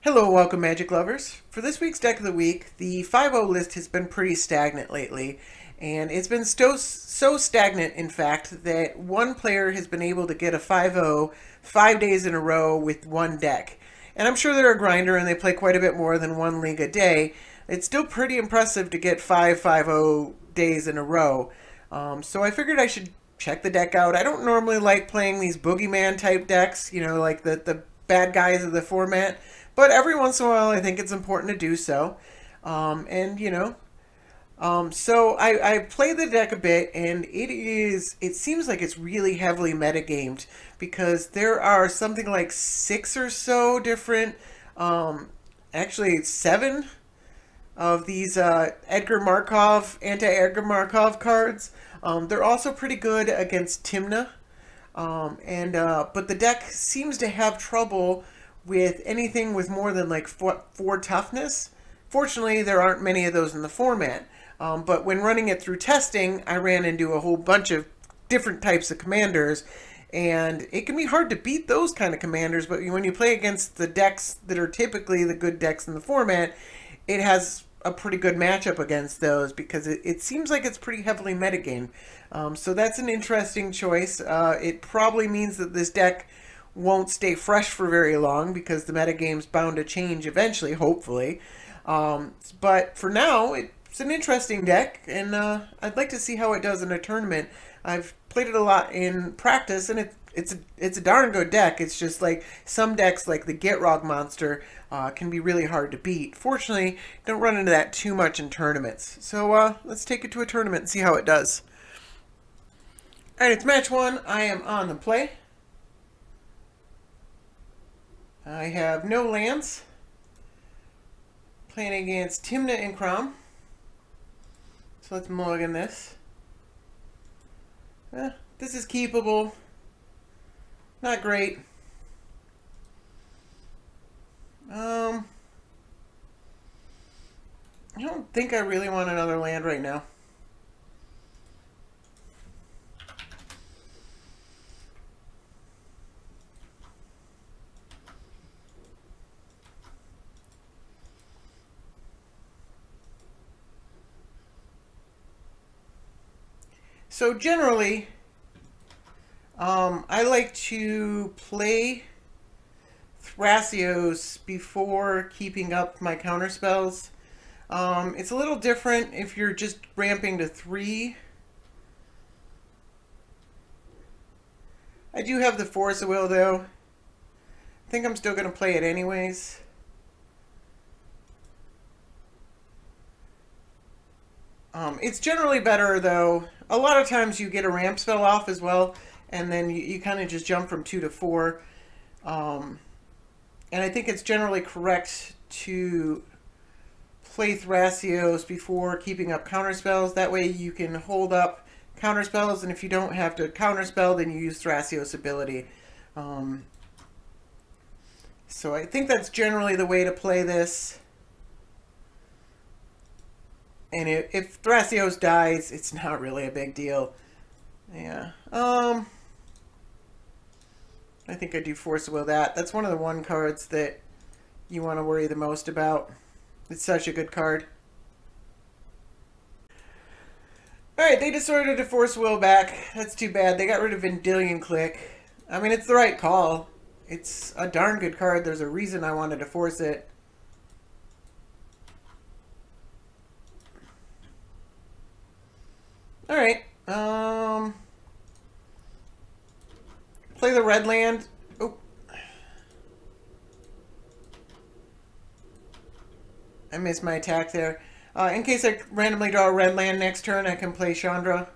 Hello, welcome Magic lovers. For this week's deck of the week, the 5-0 list has been pretty stagnant lately, and it's been so stagnant, in fact, that one player has been able to get a 5-0 5 days in a row with one deck. And I'm sure they're a grinder and they play quite a bit more than one league a day. It's still pretty impressive to get 5-5-0 days in a row. So I figured I should check the deck out. I don't normally like playing these boogeyman type decks, like the bad guys of the format. But every once in a while, I think it's important to do so. So I played the deck a bit, and it seems like it's really heavily metagamed because there are something like 6 or so different, actually 7 of these anti-Edgar Markov cards. They're also pretty good against Tymna. But the deck seems to have trouble with anything with more than like 4 toughness. Fortunately, there aren't many of those in the format. But when running it through testing, I ran into a whole bunch of different types of commanders, and it can be hard to beat those kind of commanders, but when you play against the decks that are typically the good decks in the format, it has a pretty good matchup against those because it seems like it's pretty heavily metagamed. So that's an interesting choice. It probably means that this deck won't stay fresh for very long because the metagame's bound to change eventually, hopefully. But for now, it's an interesting deck, and I'd like to see how it does in a tournament. I've played it a lot in practice, and it's a darn good deck. It's just like some decks, like the Gitrog monster, can be really hard to beat. Fortunately, don't run into that too much in tournaments. So let's take it to a tournament and see how it does. All right, it's match 1. I am on the play. I have no lands. Playing against Tymna and Kraum. So let's mulligan this. This is keepable. Not great. I don't think I really want another land right now. So generally, I like to play Thrasios before keeping up my counter spells. It's a little different if you're just ramping to 3. I do have the Force of Will, though. I think I'm still going to play it anyways. It's generally better, though. A lot of times you get a ramp spell off as well, and then you kind of just jump from 2 to 4. And I think it's generally correct to play Thrasios before keeping up counterspells. That way you can hold up counterspells, and if you don't have to counterspell, then you use Thrasios' ability. So I think that's generally the way to play this. And if Thrasios dies, it's not really a big deal. Yeah. I think I do Force of Will that. That's one of the 1 cards that you want to worry the most about. It's such a good card. Alright, they decided to Force Will back. That's too bad. They got rid of Vendilion Click. I mean, it's the right call. It's a darn good card. There's a reason I wanted to force it. Alright, play the red land. Oh. I missed my attack there. In case I randomly draw a red land next turn, I can play Chandra.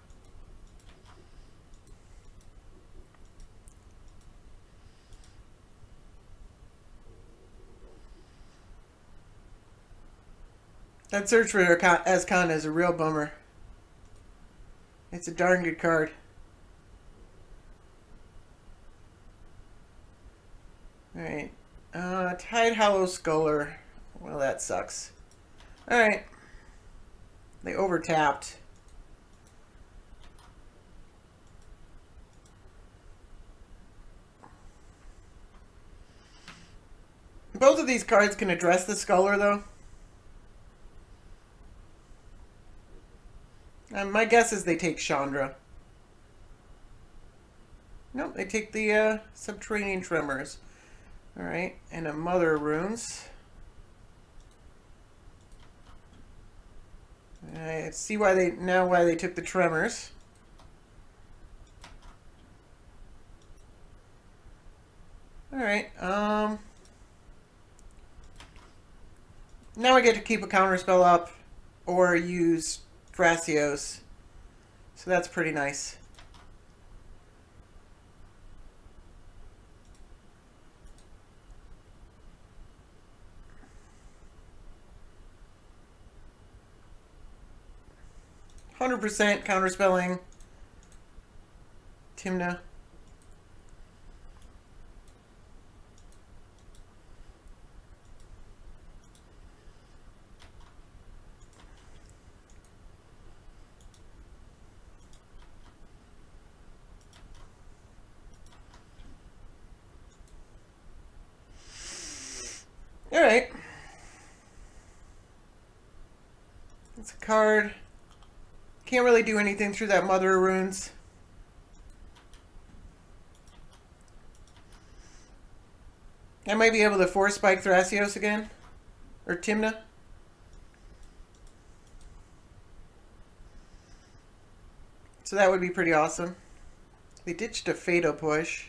That search for Azkan is a real bummer. It's a darn good card. Alright. Tide Hollow Sculler. Well, that sucks. Alright. They overtapped. Both of these cards can address the Sculler, though. My guess is they take Chandra. Nope, they take the Subterranean Tremors. Alright, and a Mother of Runes. I see why they took the Tremors. Alright, now I get to keep a counterspell up or use Thrasios. So that's pretty nice. %, counterspelling Tymna. Alright. It's a card. Can't really do anything through that Mother of Runes. I might be able to force spike Thrasios again. Or Tymna. So that would be pretty awesome. They ditched a Fatal Push.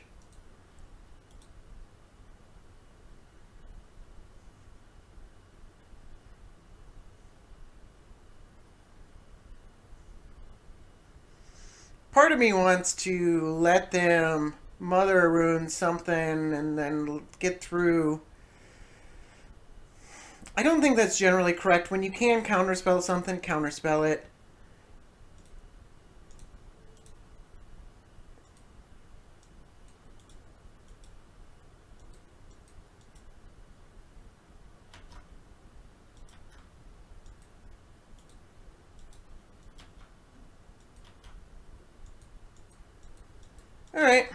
Part of me wants to let them Mother Rune something and then get through. I don't think that's generally correct. When you can counterspell something, counterspell it. Alright,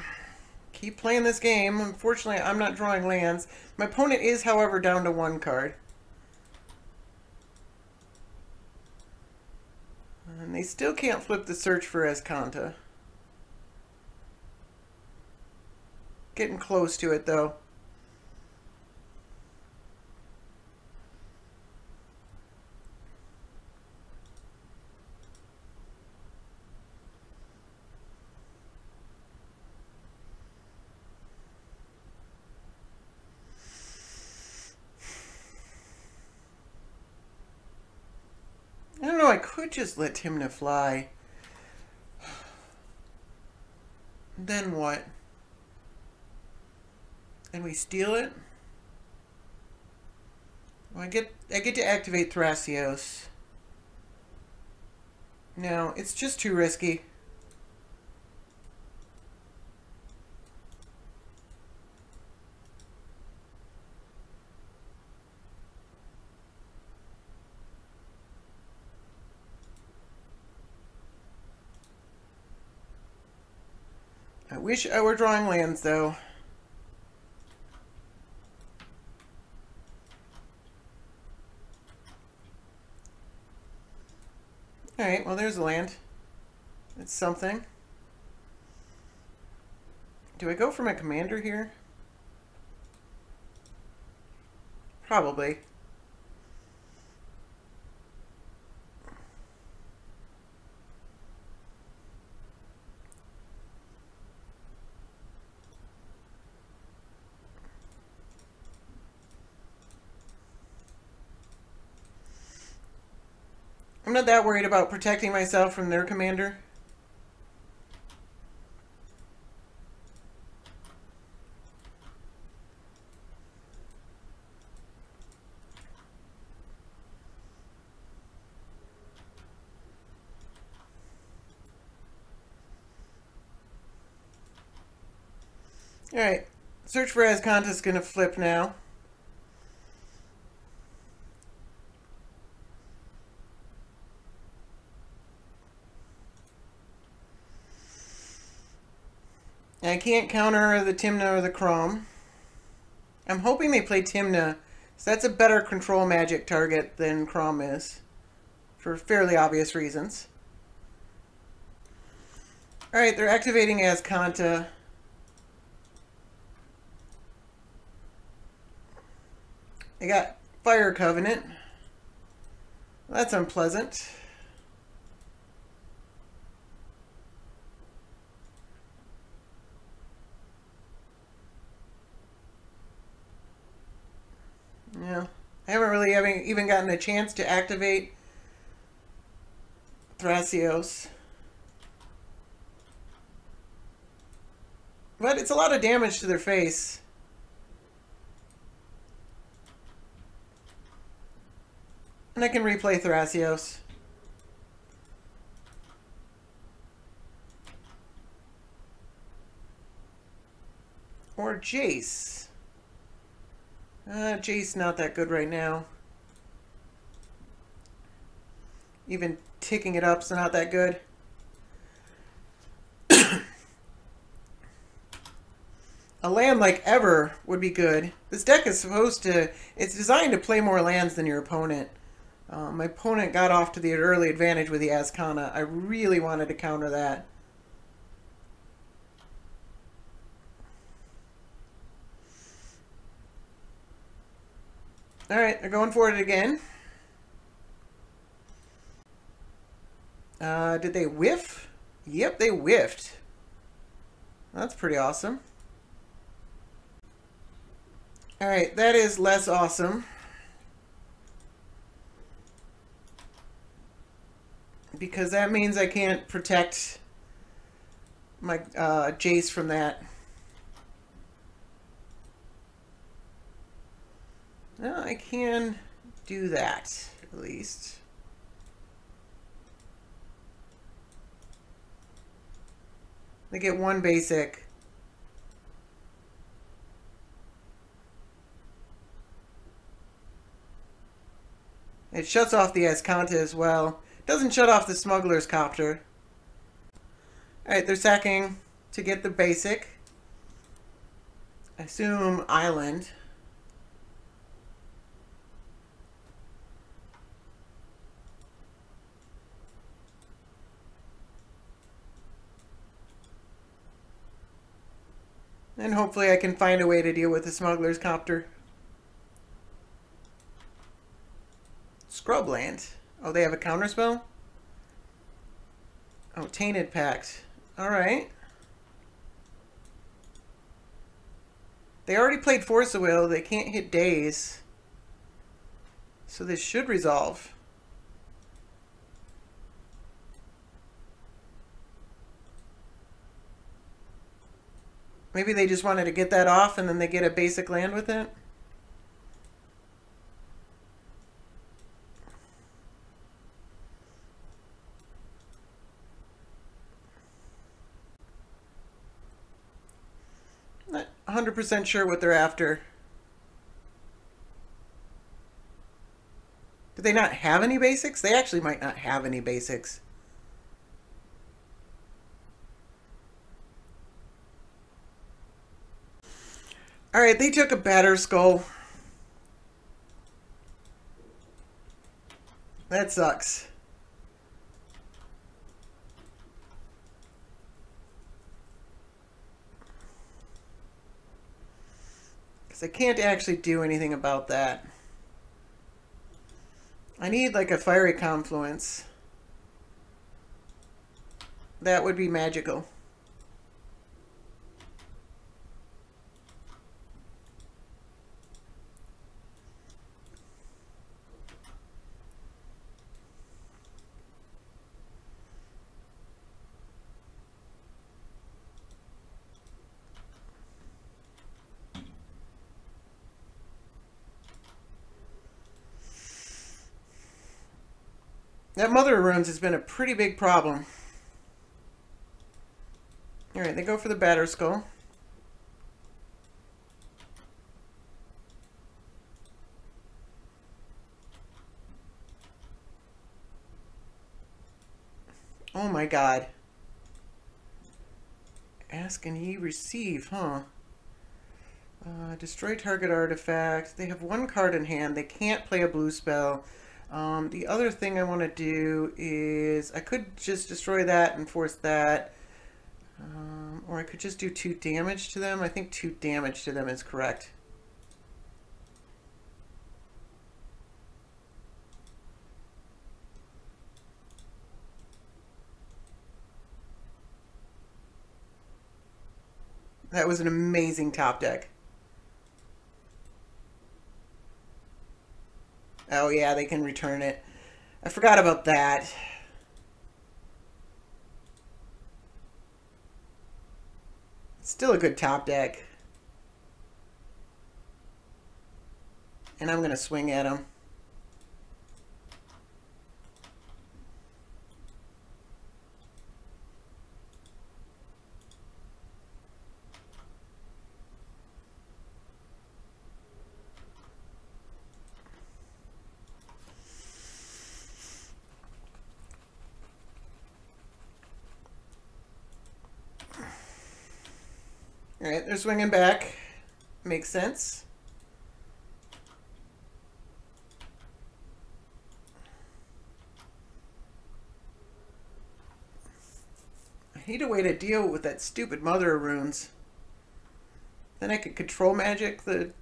keep playing this game. Unfortunately, I'm not drawing lands. My opponent is, however, down to 1 card. And they still can't flip the Search for Azcanta. Getting close to it, though. I don't know, I could just let Tymna fly. Then what? And we steal it? Well, I get to activate Thrasios. No, it's just too risky. I wish I were drawing lands, though. Alright, well, there's a land. It's something. Do I go for my commander here? Probably. I'm not that worried about protecting myself from their commander. Alright, Search for Azcanta is going to flip now. I can't counter the Tymna or the Kraum. I'm hoping they play Tymna, so that's a better control magic target than Kraum is, for fairly obvious reasons. Alright, they're activating Azcanta. They got Fire Covenant. That's unpleasant. Yeah, I haven't really even gotten a chance to activate Thrasios. But it's a lot of damage to their face. And I can replay Thrasios. Or Jace. Jace not that good right now. Even ticking it up's not that good. A land like Ever would be good. This deck is supposed to... It's designed to play more lands than your opponent. My opponent got off to the early advantage with the Azcanta. I really wanted to counter that. Alright, they're going for it again. Did they whiff? Yep, they whiffed. That's pretty awesome. Alright, that is less awesome. Because that means I can't protect my Jace from that. Well, I can do that, at least. They get one basic. It shuts off the Azcanta as well. Doesn't shut off the Smuggler's Copter. Alright, they're sacking to get the basic. I assume Island. And hopefully I can find a way to deal with the Smuggler's Copter. Scrubland. Oh, they have a counterspell? Oh, Tainted Pact. Alright. They already played Force of Will. They can't hit Daze. So this should resolve. Maybe they just wanted to get that off and then they get a basic land with it? Not 100% sure what they're after. Do they not have any basics? They actually might not have any basics. Alright, they took a Batter Skull. That sucks. Because I can't actually do anything about that. I need like a Fiery Confluence. That would be magical. That Mother of Runes has been a pretty big problem. Alright, they go for the Batter Skull. Oh my god. Ask and ye receive, huh? Destroy target artifact. They have one card in hand. They can't play a blue spell. The other thing I want to do is I could just destroy that and force that. Or I could just do 2 damage to them. I think 2 damage to them is correct. That was an amazing top deck. Oh yeah, they can return it. I forgot about that. Still a good top deck. And I'm going to swing at him. Alright, they're swinging back. Makes sense. I hate a way to deal with that stupid Mother of Runes. Then I could control magic the...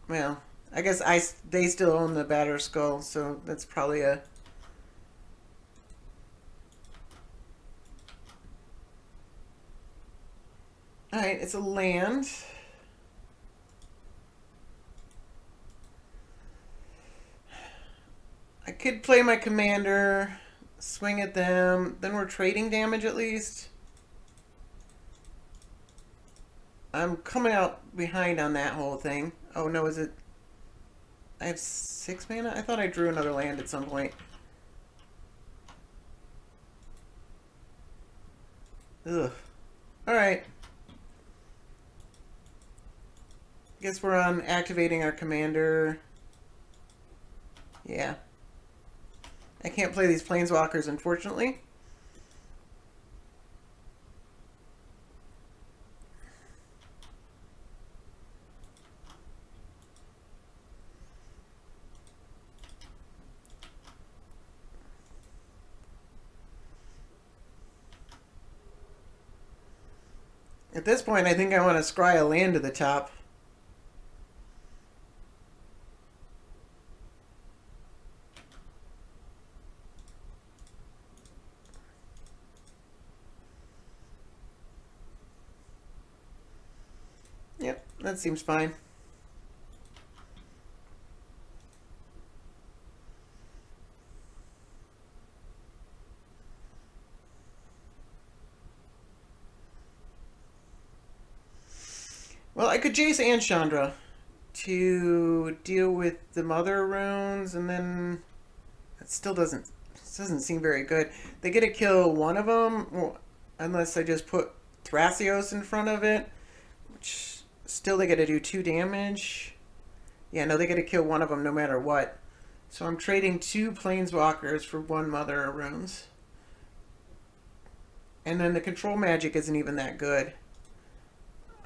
Well, I guess they still own the Batter Skull, so that's probably a... Alright, it's a land. I could play my commander, swing at them, then we're trading damage at least. I'm coming out behind on that whole thing. Oh no, is it... I have 6 mana? I thought I drew another land at some point. Ugh. Alright. Guess we're on activating our commander. Yeah. I can't play these planeswalkers, unfortunately. At this point, I think I want to scry a land to the top. Yep, that seems fine. Well, I could Jace and Chandra to deal with the Mother Runes, and then it still doesn't seem very good. They get to kill one of them, well, unless I just put Thrasios in front of it, which still they get to do 2 damage. Yeah, no, they get to kill one of them no matter what. So I'm trading 2 Planeswalkers for 1 Mother of Runes. And then the control magic isn't even that good.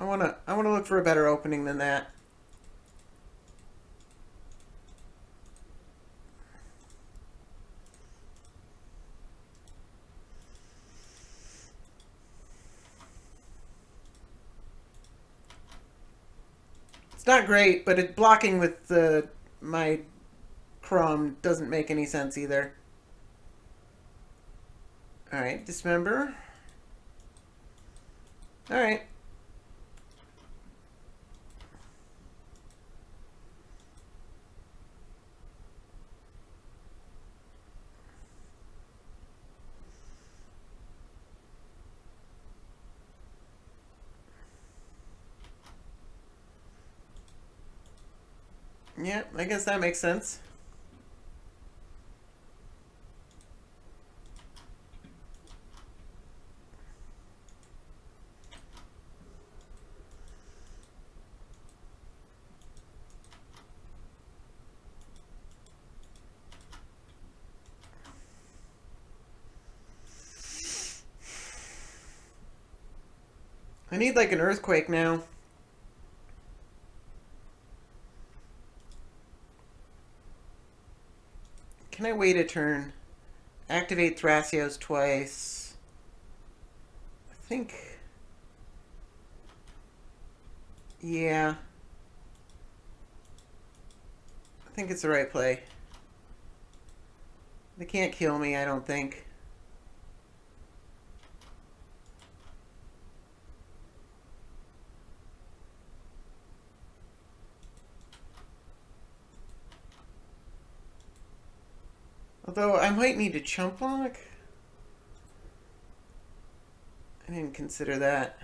I wanna look for a better opening than that. It's not great, but it blocking with my Kraum doesn't make any sense either. Alright, dismember. Alright. Yeah, I guess that makes sense. I need like an earthquake now. Can I wait a turn? Activate Thrasios twice. I think... Yeah. I think it's the right play. They can't kill me, I don't think. Although I might need a chump block. I didn't consider that.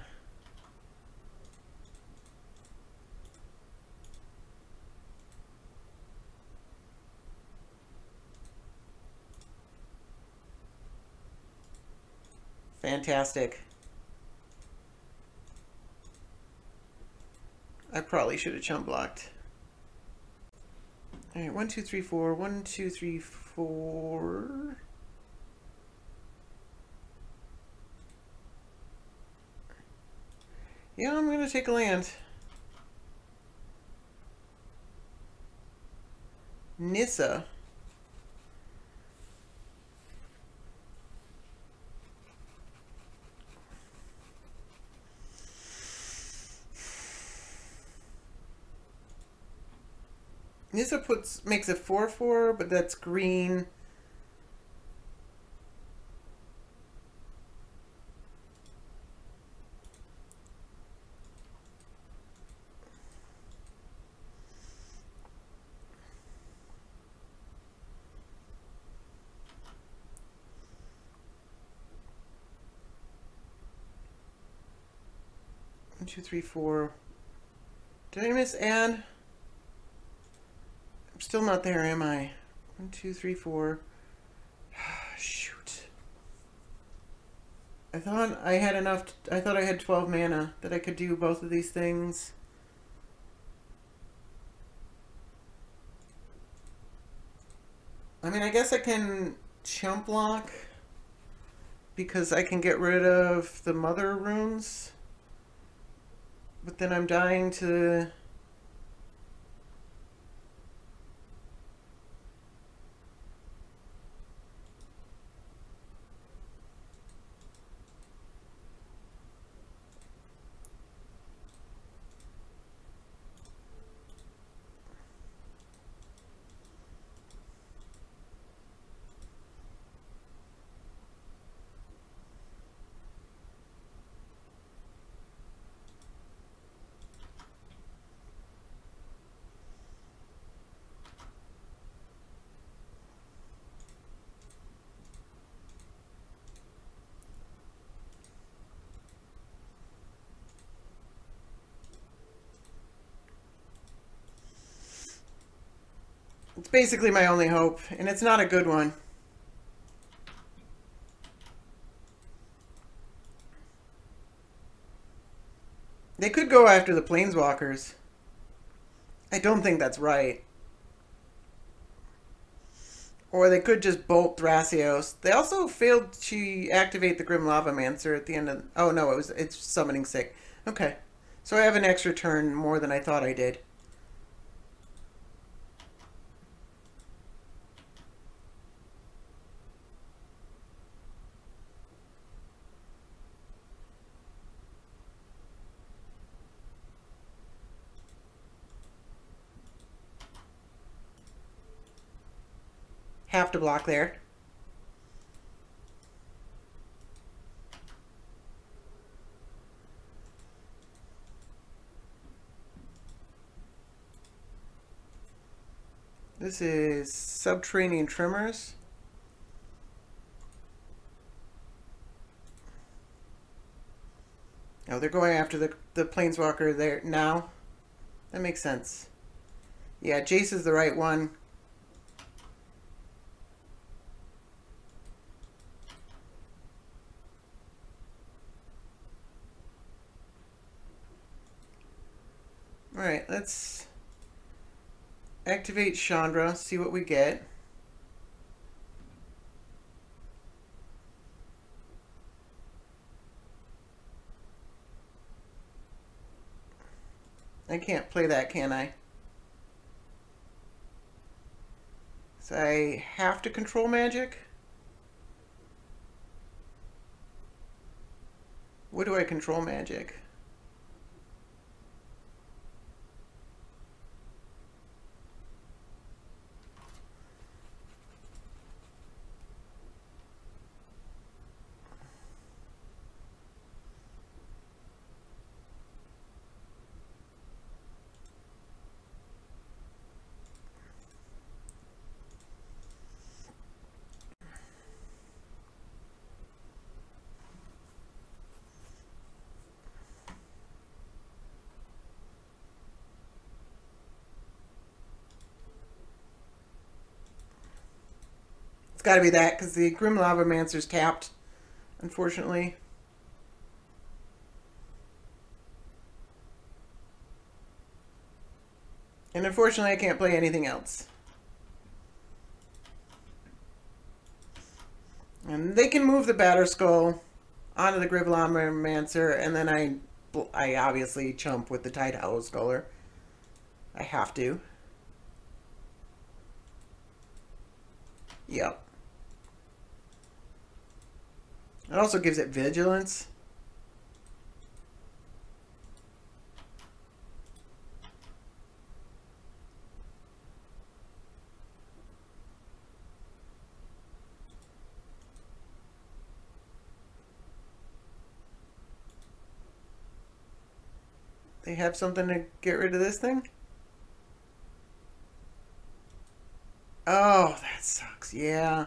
Fantastic. I probably should have chump blocked. All right, 1, 2, 3, 4. 1, 2, 3, 4. Yeah, I'm gonna take a land. Nissa. Nissa makes a 4/4, but that's green. One, 2, 3, 4. Did I miss add? I'm still not there, am I? 1, 2, 3, 4. Shoot. I thought I had enough. I thought I had 12 mana that I could do both of these things. I mean, I guess I can chump block because I can get rid of the mother runes. But then I'm dying to... It's basically my only hope, and it's not a good one. They could go after the Planeswalkers. I don't think that's right. Or they could just bolt Thrasios. They also failed to activate the Grim Lavamancer at the end of... Oh no, it's summoning sick. Okay. So I have an extra turn more than I thought I did. Have to block there. This is Subterranean Tremors. Oh, they're going after the Planeswalker there now. That makes sense. Yeah, Jace is the right one. Alright, let's activate Chandra, see what we get. I can't play that, can I? So I have to control magic. What do I control magic? It's got to be that, because the Grim Lavamancer's tapped, unfortunately. And unfortunately, I can't play anything else. And they can move the Batterskull onto the Grim Lavamancer, and then I obviously chump with the Tide Hollow Sculler. I have to. Yep. It also gives it vigilance. They have something to get rid of this thing? Oh, that sucks. Yeah.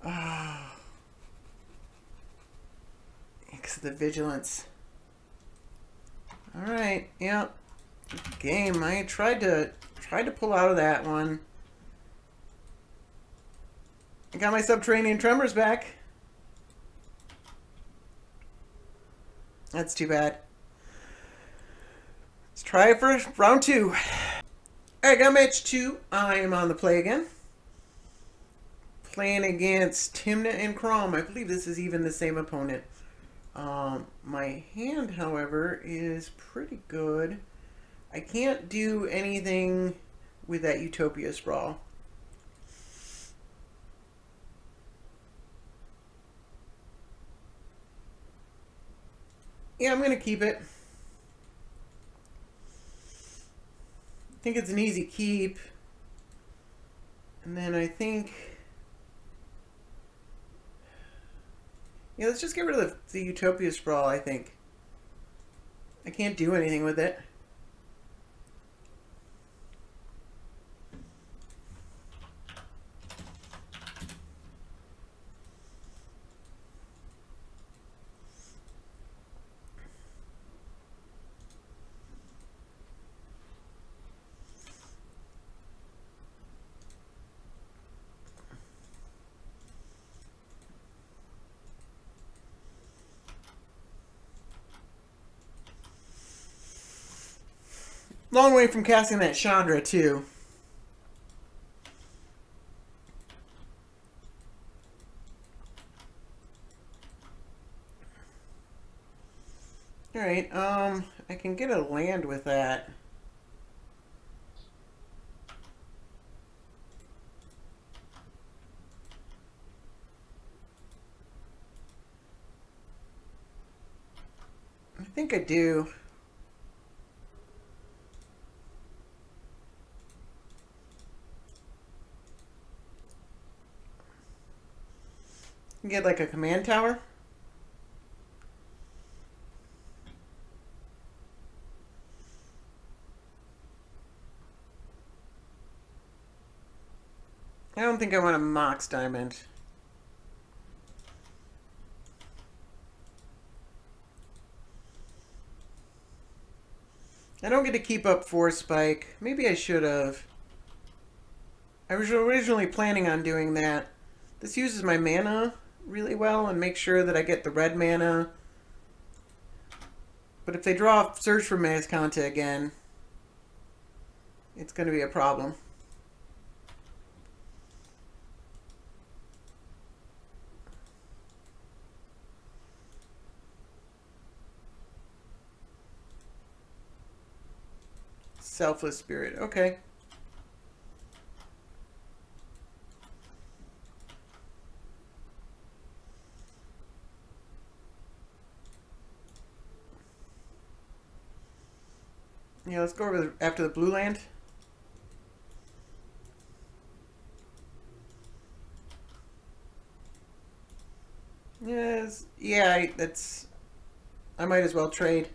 Oh. Because of the vigilance. Alright, yeah. Game. I tried to pull out of that one. I got my subterranean tremors back. That's too bad. Let's try it for round 2. Alright, got match 2. I am on the play again. Playing against Tymna and Kraum. I believe this is even the same opponent. My hand, however, is pretty good. I can't do anything with that Utopia Sprawl. Yeah, I'm going to keep it. I think it's an easy keep. And then I think... yeah, let's just get rid of the Utopia Sprawl, I think. I can't do anything with it. Long way from casting that Chandra, too. Alright, I can get a land with that. I think I do. Get like a command tower. I don't think I want a Mox Diamond. I don't get to keep up Force Spike. Maybe I should have. I was originally planning on doing that. This uses my mana really well and makes sure that I get the red mana. But if they draw Search for Mazconta again, it's going to be a problem. Selfless Spirit. Okay. Yeah, let's go over after the blue land. Yes, yeah, that's... I might as well trade.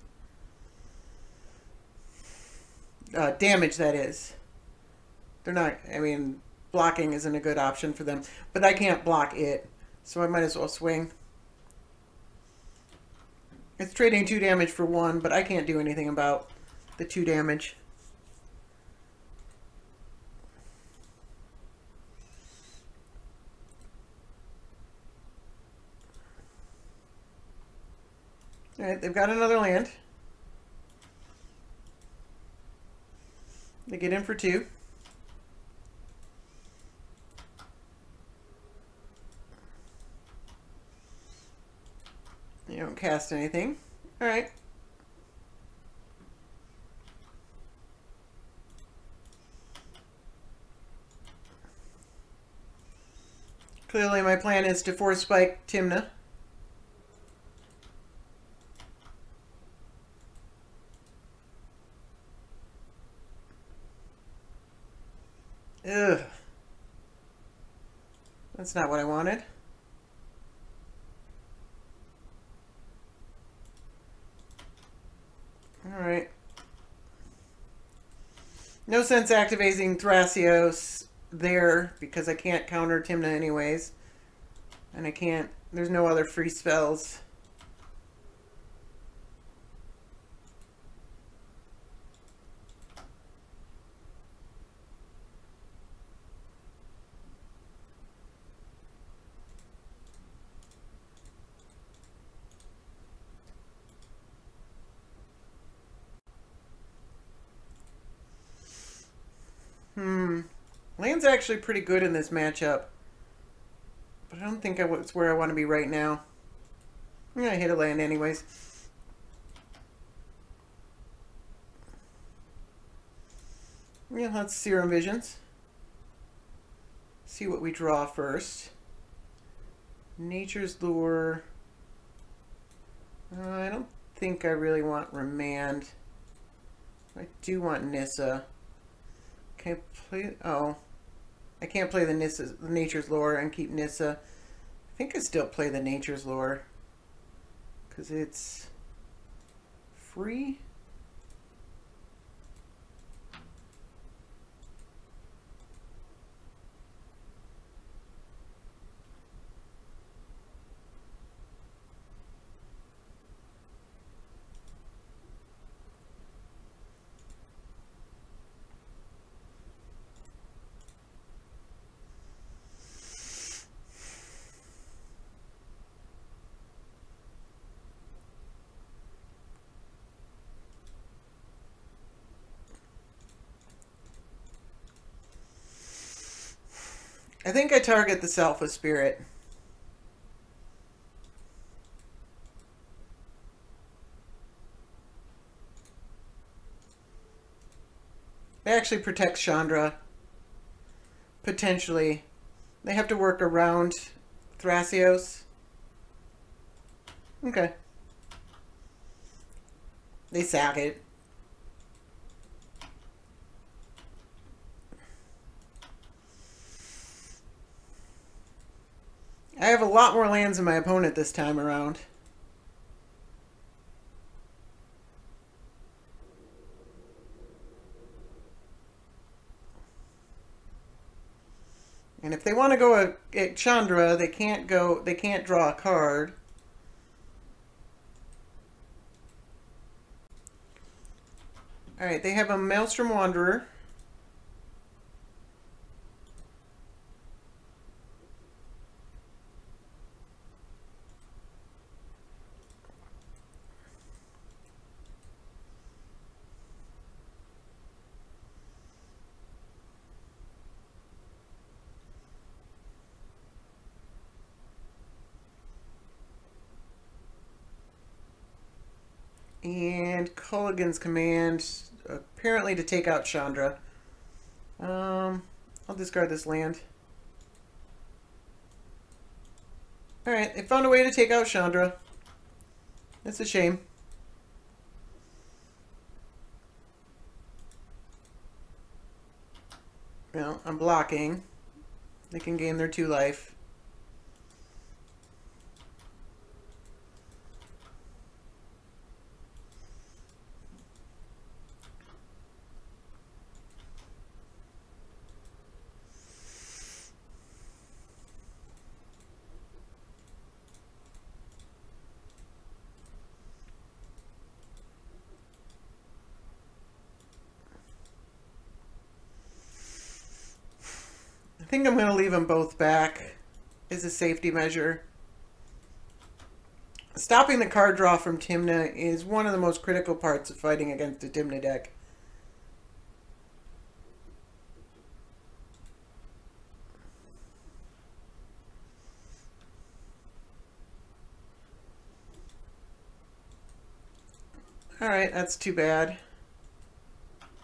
Damage, that is. They're not... I mean, blocking isn't a good option for them. But I can't block it, so I might as well swing. It's trading 2 damage for 1, but I can't do anything about the 2 damage. Alright, they've got another land. They get in for 2. You don't cast anything. Alright. Clearly my plan is to force spike Tymna. Ugh. That's not what I wanted. Alright. No sense activating Thrasios there because I can't counter Tymna anyways. And I can't... There's no other free spells. Land's actually pretty good in this matchup. But I don't think it's where I want to be right now. I'm going to hit a land anyways. Yeah, let's Serum Visions. See what we draw first. Nature's Lure. I don't think I really want Remand. I do want Nissa. Can I play... Oh. I can't play the Nature's Lore and keep Nissa. I think I still play the Nature's Lore. Because it's... free? I think I target the Self of Spirit. It actually protects Chandra. Potentially. They have to work around Thrasios. Okay. They sack it. I have a lot more lands than my opponent this time around. And if they want to go at Chandra, they can't draw a card. Alright, they have a Maelstrom Wanderer. And Culligan's command, apparently to take out Chandra. I'll discard this land. Alright, they found a way to take out Chandra. It's a shame. Well, I'm blocking. They can gain their 2 life. I think I'm going to leave them both back as a safety measure. Stopping the card draw from Tymna is one of the most critical parts of fighting against a Tymna deck. Alright, that's too bad.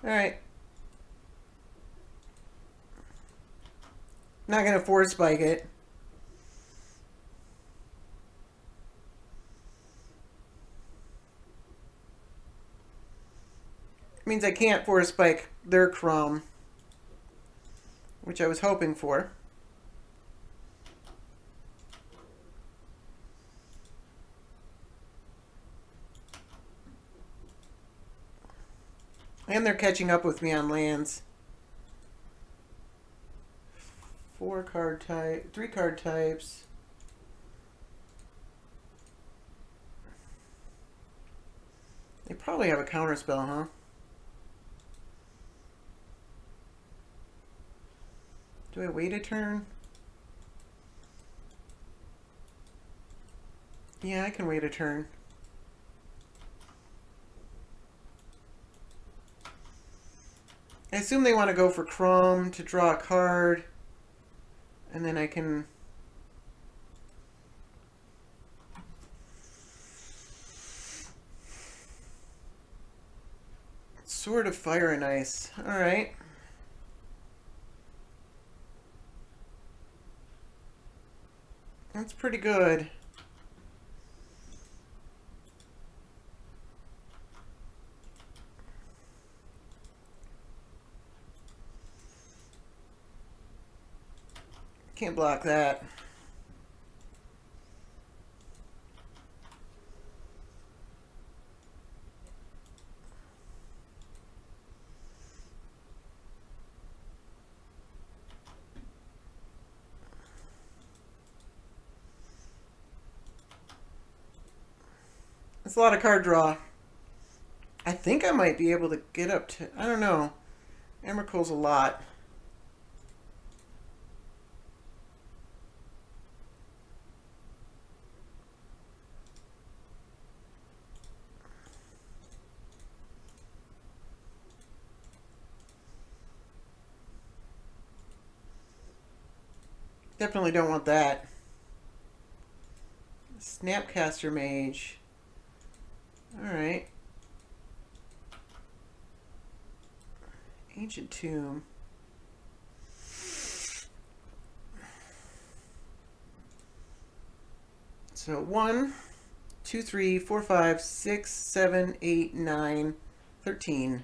Alright. Not going to force spike it. Means I can't force spike their Kraum, which I was hoping for. And they're catching up with me on lands. 3 card types. They probably have a counterspell, huh? Do I wait a turn? Yeah, I can wait a turn. I assume they want to go for Kraum to draw a card, and then I can... Sword of Fire and Ice. Alright. That's pretty good. Can't block that. That's a lot of card draw. I think I might be able to get up to... I don't know. Emrakul's a lot. Definitely don't want that. Snapcaster Mage. Alright. Ancient Tomb. So 1, 2, 3, 4, 5, 6, 7, 8, 9, 13.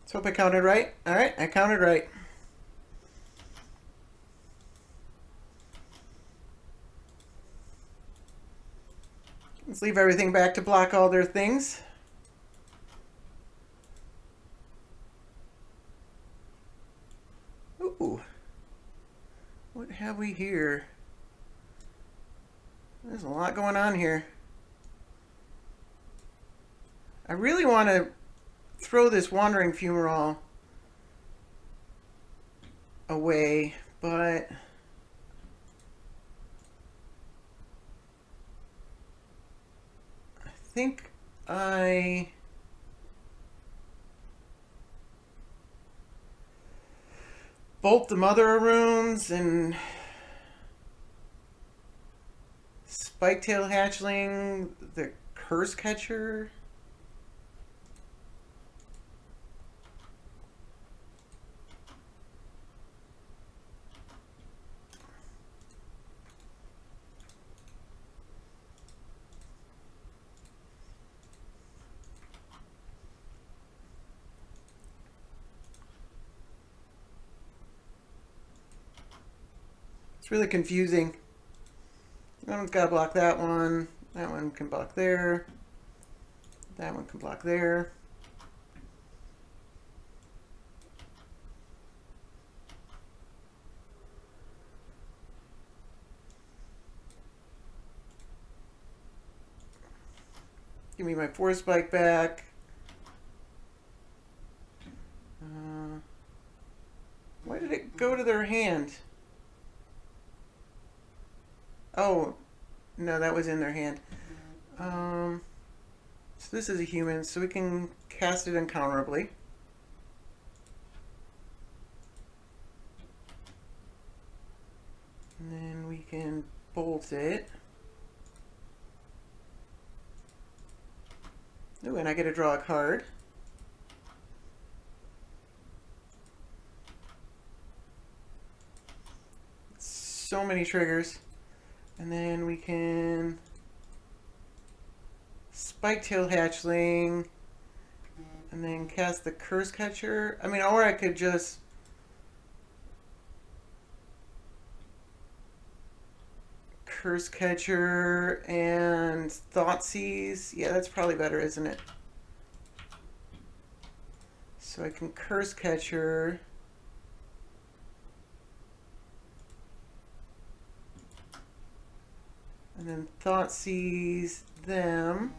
Let's hope I counted right. Alright, I counted right. Let's leave everything back to block all their things. Ooh. What have we here? There's a lot going on here. I really want to throw this Wandering Fumarole away, but I think I bolt the Mother of Runes and Spiketail Hatchling, the Curse Catcher. It's really confusing. That one's got to block that one. That one can block there. That one can block there. Give me my Force Spike back. Why did it go to their hand? Oh, no, that was in their hand. So this is a human, so we can cast it uncounterably. And then we can bolt it. Ooh, and I get to draw a card. So many triggers. And then we can Spiketail Hatchling, and then cast the Curse Catcher. I mean, or I could just Curse Catcher and Thoughtseize. Yeah, that's probably better, isn't it? So I can Curse Catcher. And then Thoughtseize them.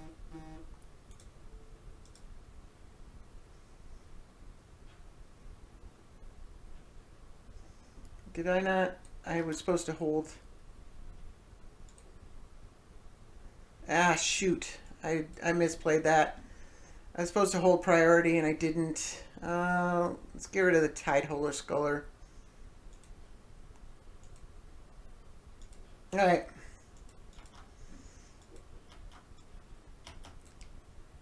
Did I not? I was supposed to hold. Ah, shoot. I misplayed that. I was supposed to hold priority and I didn't. Let's get rid of the Tideholder Sculler. Alright.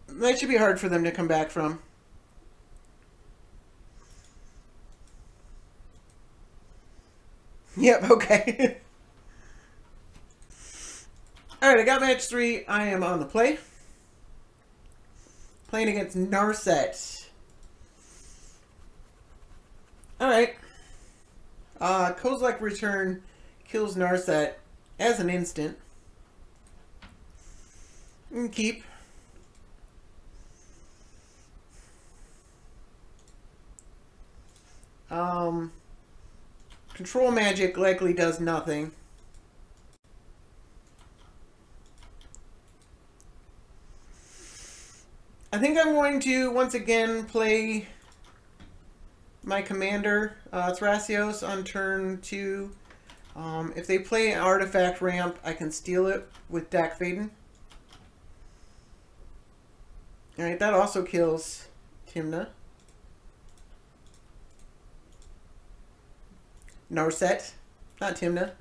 That should be hard for them to come back from. Yep, okay. Alright, I got match 3. I am on the play. Playing against Narset. Alright. Kozilek Return kills Narset as an instant. And keep. Control Magic likely does nothing. I think I'm going to once again play my commander, Thrasios, on turn 2. If they play an artifact ramp, I can steal it with Dak Faden. Alright, that also kills Tymna. Narset, not Tymna.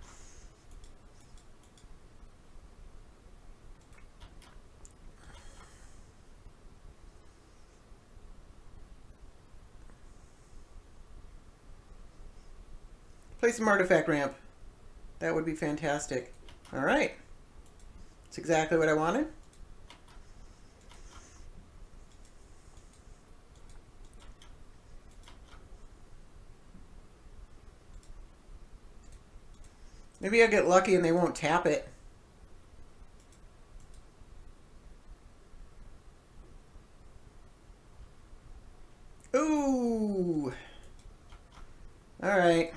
Play some artifact ramp. That would be fantastic. Alright. That's exactly what I wanted. Maybe I'll get lucky and they won't tap it. Ooh. Alright.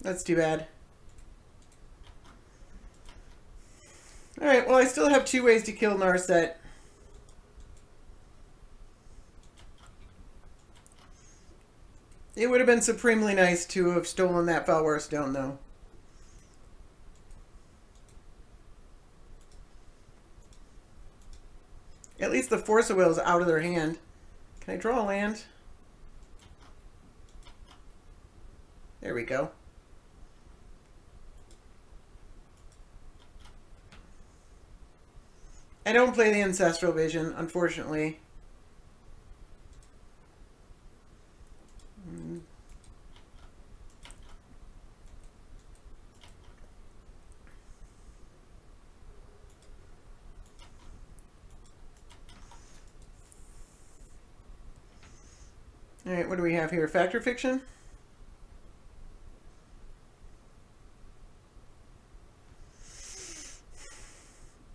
That's too bad. Alright, well I still have 2 ways to kill Narset. It would have been supremely nice to have stolen that Felwar Stone, though. At least the Force of Will is out of their hand. Can I draw a land? There we go. I don't play the Ancestral Vision, unfortunately. Alright, what do we have here? Factor Fiction?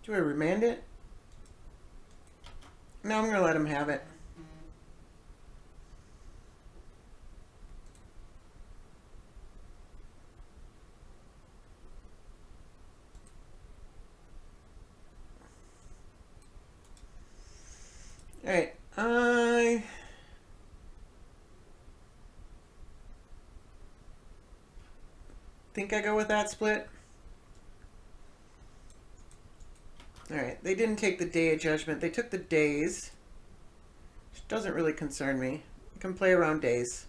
Do I remand it? No, I'm going to let him have it. Alright, I think I go with that split. Alright, they didn't take the Day of Judgment. They took the days, which doesn't really concern me. I can play around days.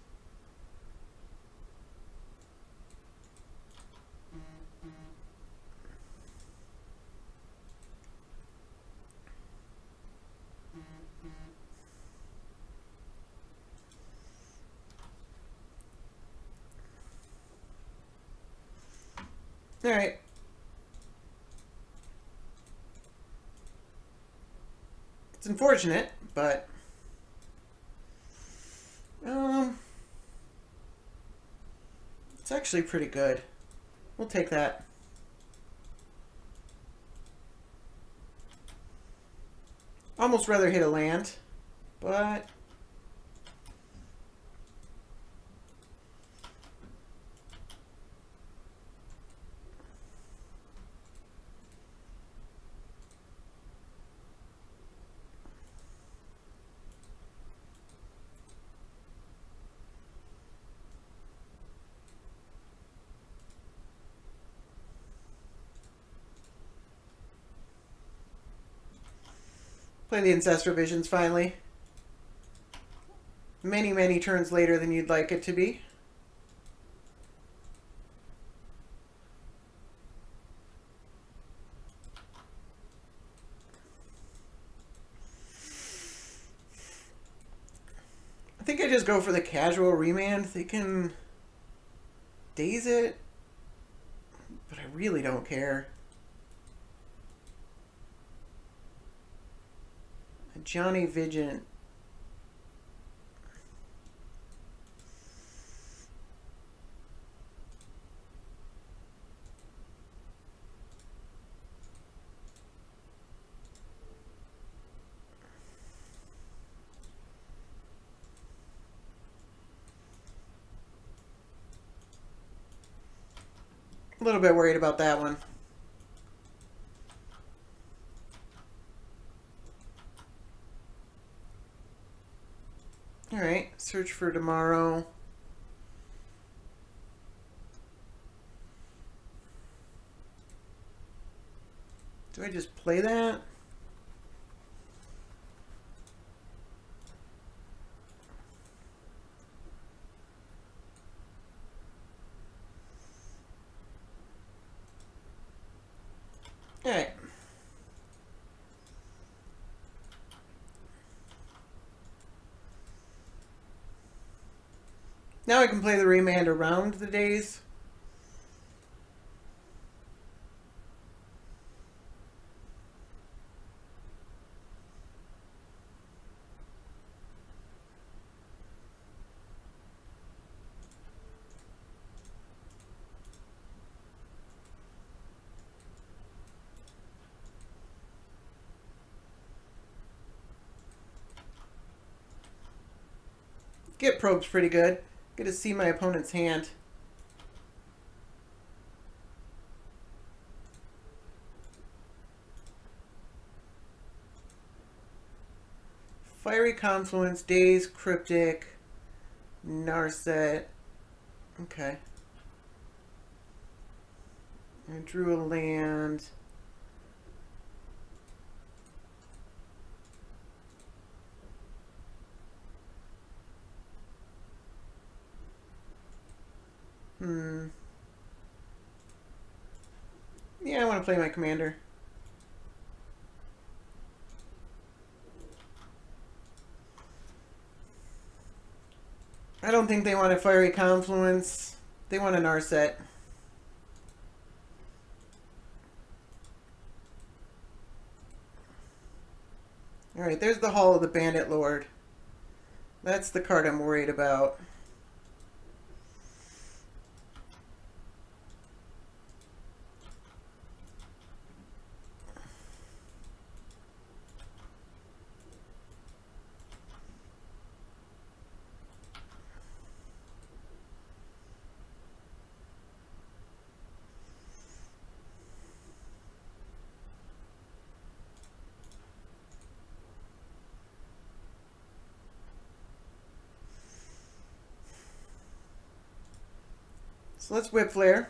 Alright. It's unfortunate, but it's actually pretty good. We'll take that. Almost rather hit a land, but play the Ancestral Visions finally. Many, many turns later than you'd like it to be. I think I just go for the casual remand. They can daze it, but I really don't care. Johnny Vigent. A little bit worried about that one. Alright, search for tomorrow. Do I just play that? Alright. Now I can play the remand around the days. Get probe's pretty good. Get to see my opponent's hand. Fiery Confluence, Daze, Cryptic, Narset. Okay. I drew a land. Yeah, I want to play my commander. don't think they want a Fiery Confluence. They want a Narset. Alright, there's the Hall of the Bandit Lord. That's the card I'm worried about. So let's Whip Flare.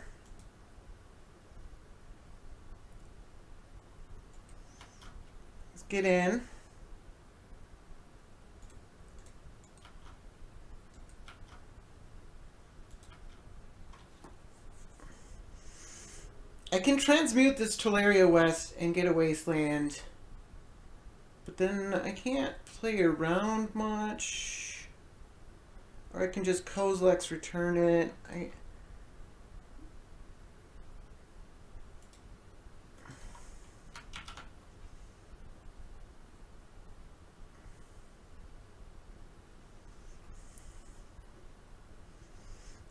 Let's get in. I can transmute this Tolaria West and get a Wasteland. But then I can't play around much. Or I can just Kozilek's return it.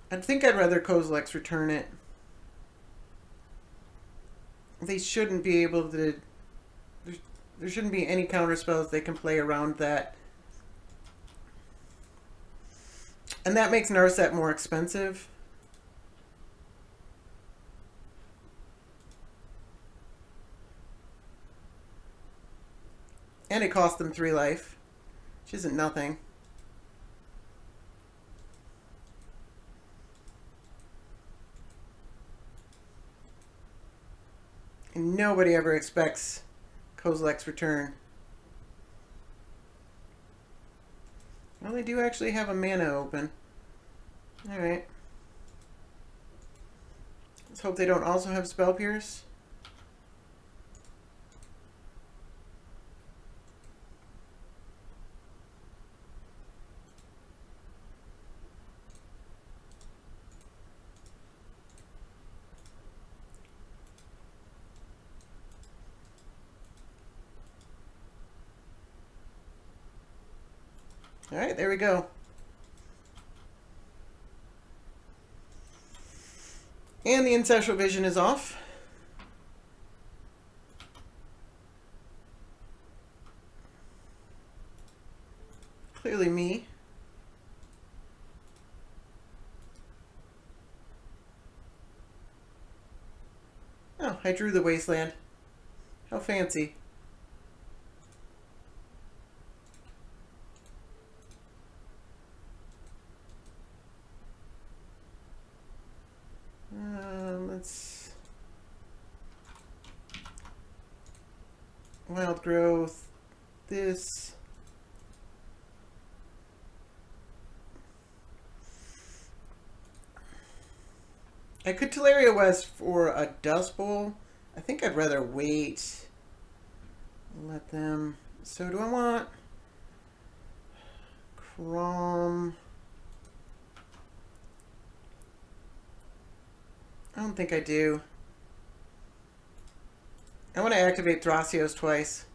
I think I'd rather Kozilek's return it. They shouldn't be able to... There shouldn't be any counter spells they can play around that. And that makes Narset more expensive. And it cost them 3 life, which isn't nothing. And nobody ever expects Kozilek's return. Well, they do actually have a mana open. Alright. Let's hope they don't also have Spell Pierce. Alright, there we go. And the Ancestral Vision is off. Clearly me. Oh, I drew the Wasteland. How fancy. Let's... Wild Growth. This... I could Tolaria West for a Dust Bowl. I think I'd rather wait. Let them... So do I want... Kraum... I don't think I do. I want to activate Thrasios twice.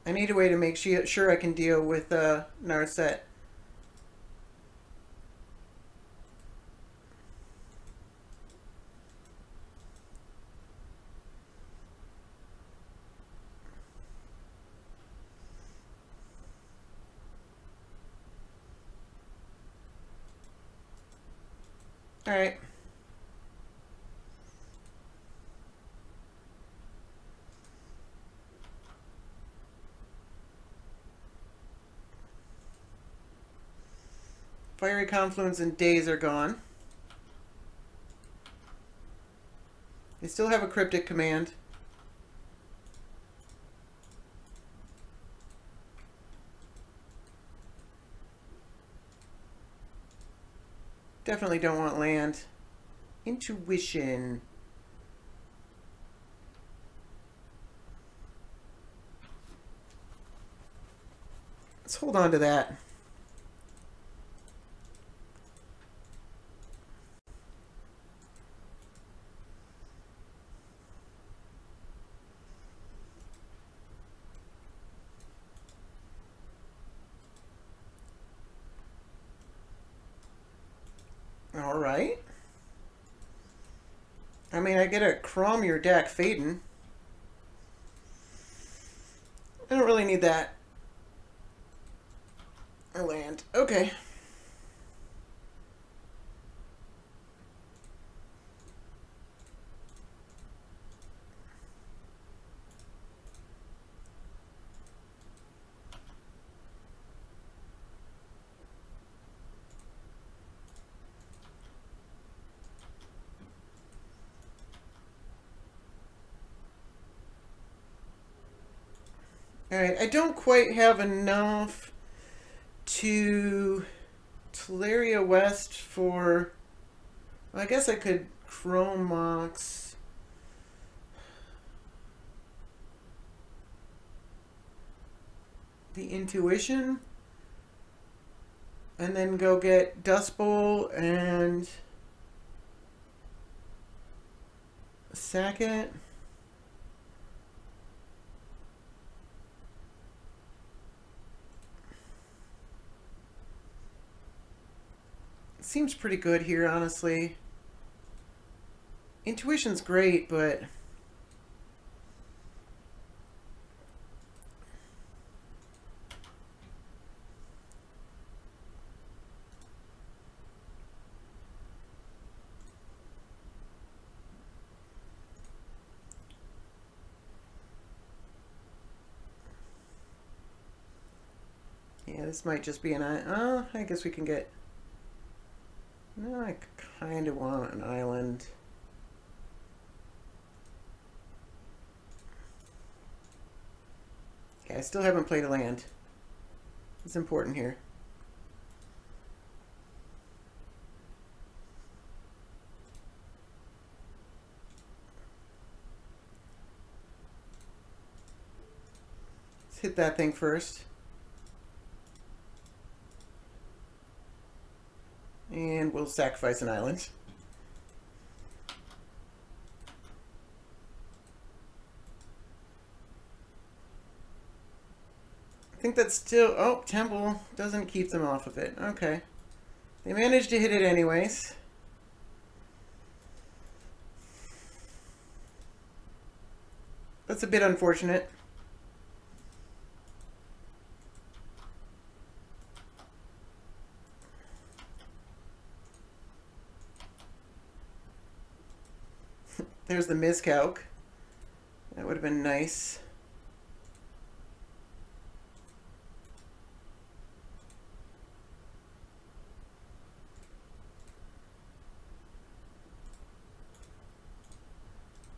I need a way to make sure I can deal with Narset. All right. Fiery Confluence and Days are gone. They still have a Cryptic Command. Definitely don't want land. Intuition. Let's hold on to that. All right. I mean, I get a Kraum your deck, Faden. I don't really need that. Or land. Okay. Alright, I don't quite have enough to Teleria West for... Well, I guess I could Chrome Mox. The Intuition. And then go get Dust Bowl and... Sack it. Seems pretty good here, honestly. Intuition's great, but... Yeah, this might just be an... I guess we can get... No, I kind of want an island. Okay, I still haven't played a land. It's important here. Let's hit that thing first. And we'll sacrifice an island. I think that's still... Oh, Temple doesn't keep them off of it. Okay. They managed to hit it anyways. That's a bit unfortunate. There's the miscalc. That would have been nice.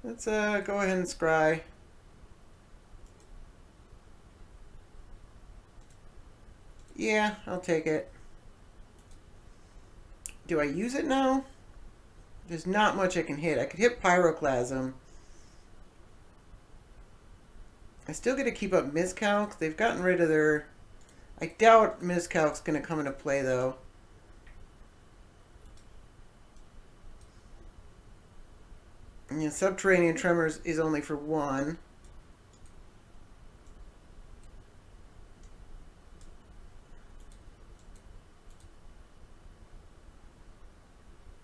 Let's go ahead and scry. Yeah, I'll take it. Do I use it now? There's not much I can hit. I could hit Pyroclasm. I still get to keep up Miscalc. They've gotten rid of their... I doubt Miscalc's going to come into play, though. Yeah, Subterranean Tremors is only for 1.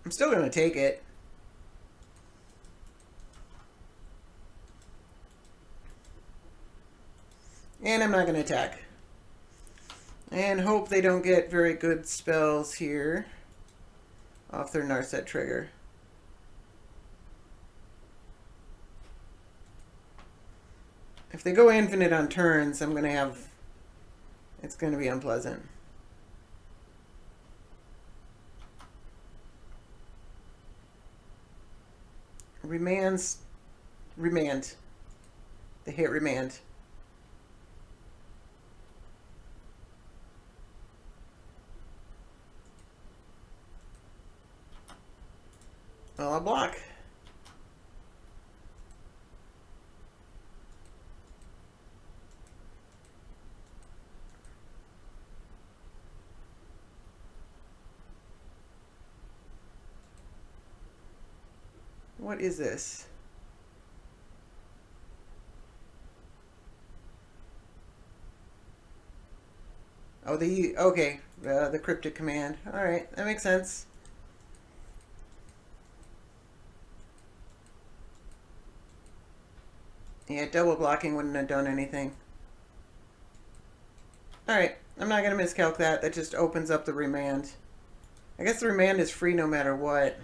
I'm still going to take it. And I'm not going to attack. And hope they don't get very good spells here off their Narset trigger. If they go infinite on turns, I'm going to have... It's going to be unpleasant. Remand. They hit remand. Well, I'll block. What is this? Oh, okay, the cryptic command. All right, that makes sense. Yeah, double blocking wouldn't have done anything. All right, I'm not gonna miscalc that. That just opens up the remand. I guess the remand is free no matter what.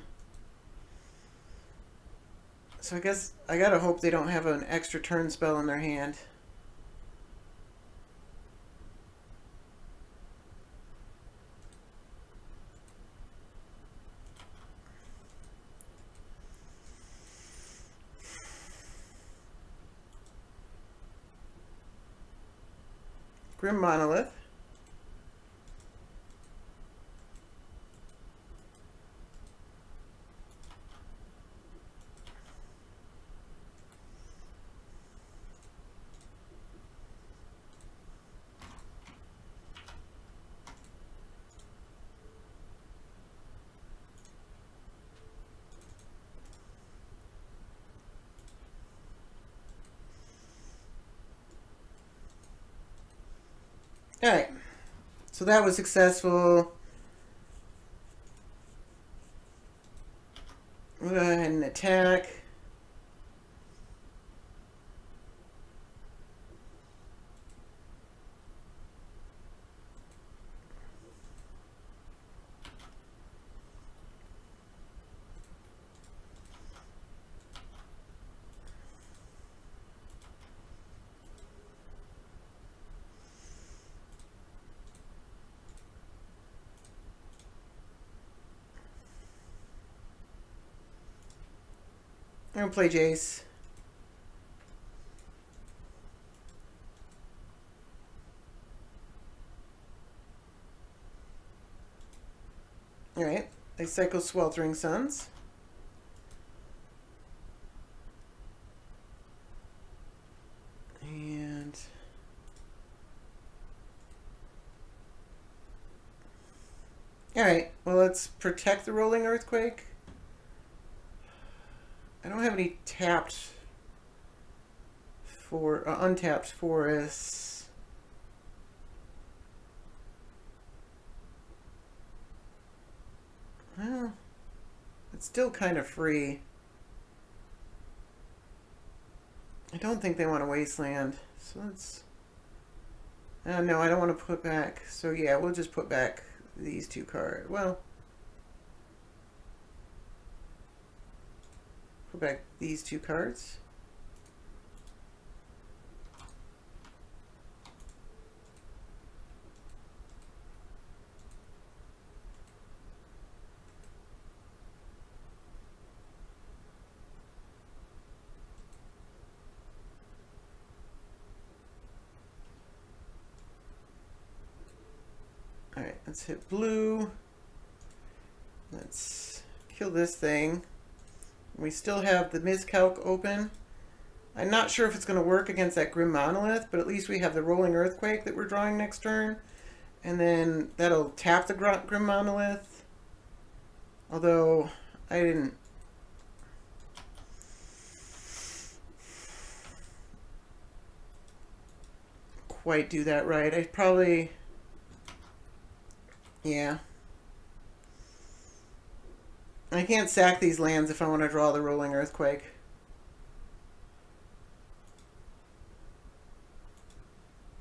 So I guess I gotta hope they don't have an extra turn spell in their hand. Grim Monolith. Alright, so that was successful. We'll go ahead and attack. I'm gonna play Jace. Alright, they cycle Sweltering Suns. And alright, well, let's protect the Rolling Earthquake. I don't have any tapped for untapped forests. Well, it's still kind of free. I don't think they want a wasteland, so let's. No, I don't want to put back. So yeah, we'll just put back these two cards. Well, put back these two cards. Alright, let's hit blue. Let's kill this thing. We still have the miscalc open. I'm not sure if it's going to work against that Grim Monolith, but at least we have the Rolling Earthquake that we're drawing next turn. And then that'll tap the Grim Monolith. Although, I didn't quite do that right. I probably... Yeah. I can't sack these lands if I want to draw the Rolling Earthquake.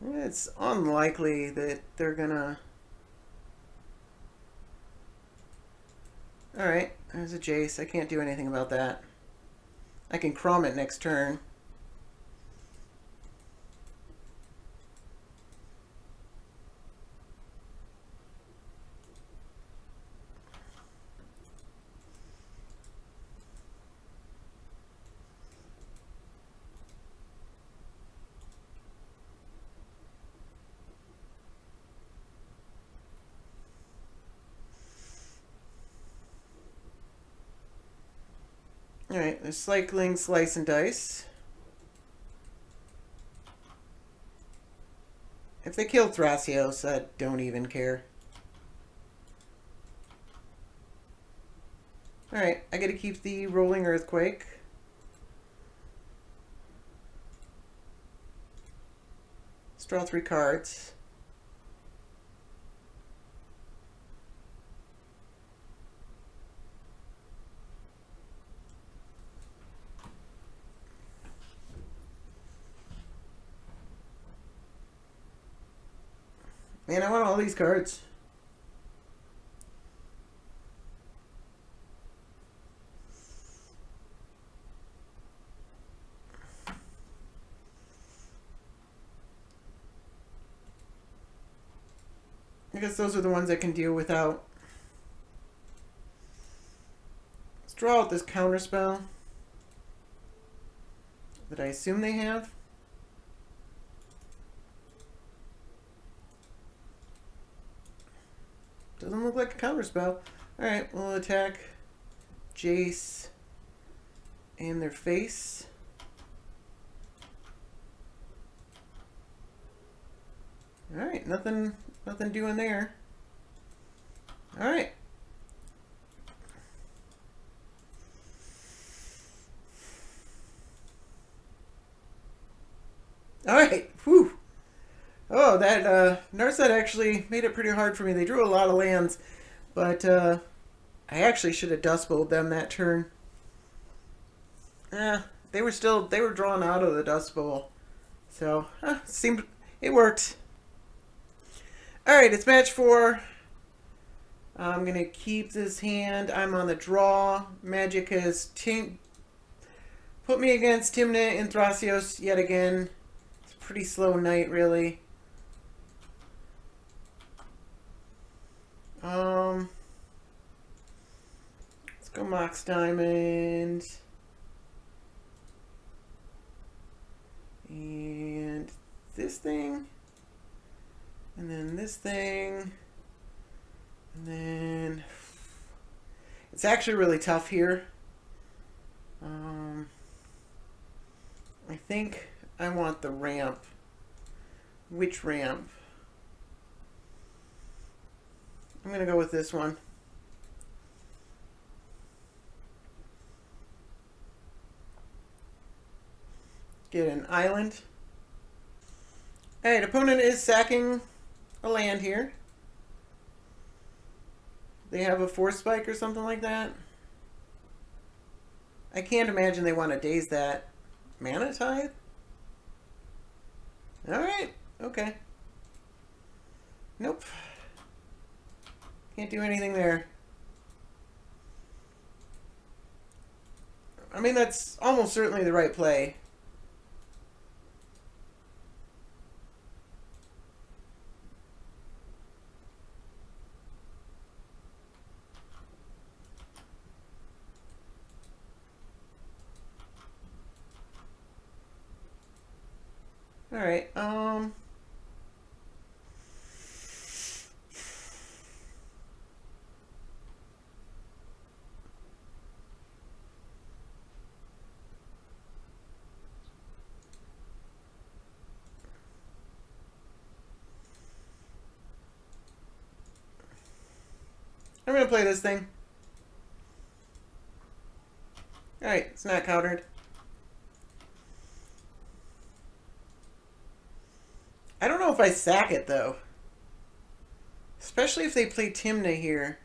It's unlikely that they're gonna... Alright, there's a Jace. I can't do anything about that. I can Kraum it next turn. Alright, they're cycling Slice and Dice. If they kill Thrasios, I don't even care. Alright, I gotta keep the Rolling Earthquake. Let's draw 3 cards. Man, I want all these cards. I guess those are the ones I can deal without. Let's draw out this counterspell that I assume they have. Doesn't look like a counterspell. Alright, we'll attack Jace in their face. Alright, nothing doing there. Alright. Alright, whew. Oh, that Narset actually made it pretty hard for me. They drew a lot of lands, but I actually should have Dust Bowled them that turn. They were drawn out of the Dust Bowl. So, it worked. Alright, it's match 4. I'm going to keep this hand. I'm on the draw. Magic has put me against Tymna and Thrasios yet again. It's a pretty slow night, really. Let's go Mox Diamond. And this thing. And then this thing. And then it's actually really tough here. I think I want the ramp. Which ramp? I'm going to go with this one. Get an island. Alright, opponent is sacking a land here. They have a force spike or something like that. I can't imagine they want to daze that. Mana Tithe? Alright, okay. Nope. Can't do anything there. I mean, that's almost certainly the right play. Alright, I'm going to play this thing. Alright, it's not countered. I don't know if I sack it, though. Especially if they play Tymna here.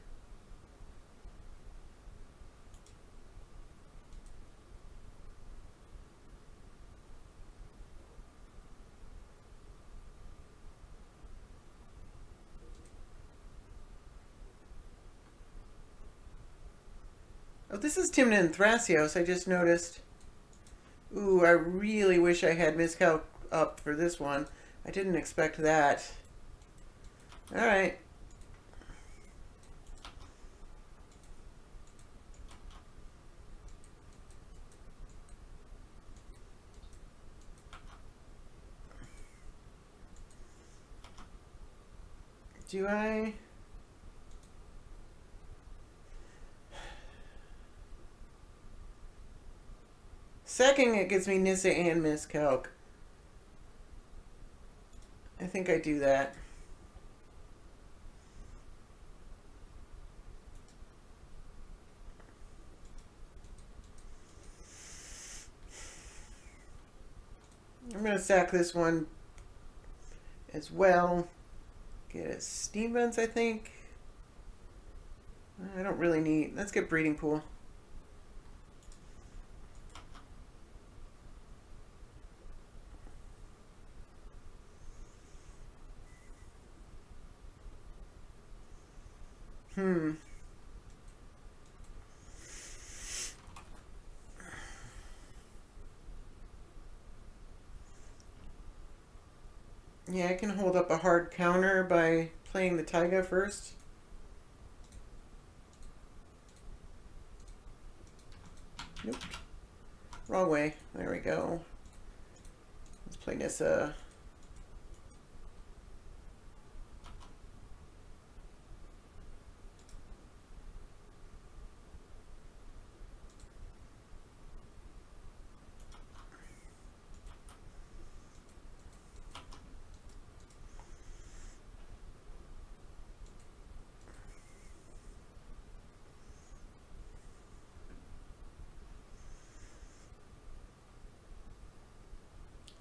Oh, this is Tymna and Thrasios, I just noticed. Ooh, I really wish I had miscalc up for this one. I didn't expect that. Alright. Do I... Sacking it gets me Nissa and miscalc. I think I do that. going to sack this one as well. Get a steam vents, I think. I don't really need... Let's get breeding pool. Yeah, I can hold up a hard counter by playing the taiga first. Nope. Wrong way. There we go. Let's play Nissa.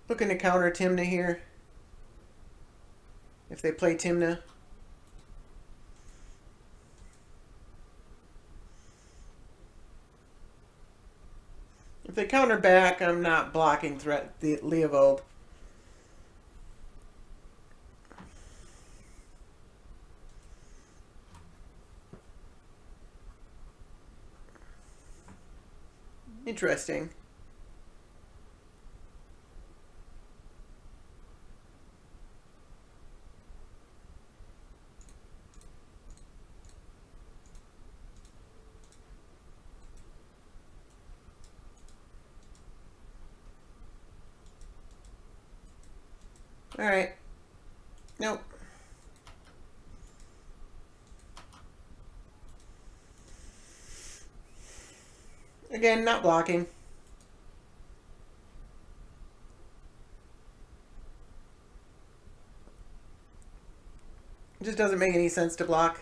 Looking to counter Tymna here. If they play Tymna. If they counter back, I'm not blocking threat the Leovold. Interesting. All right. Nope. Again, not blocking. It just doesn't make any sense to block.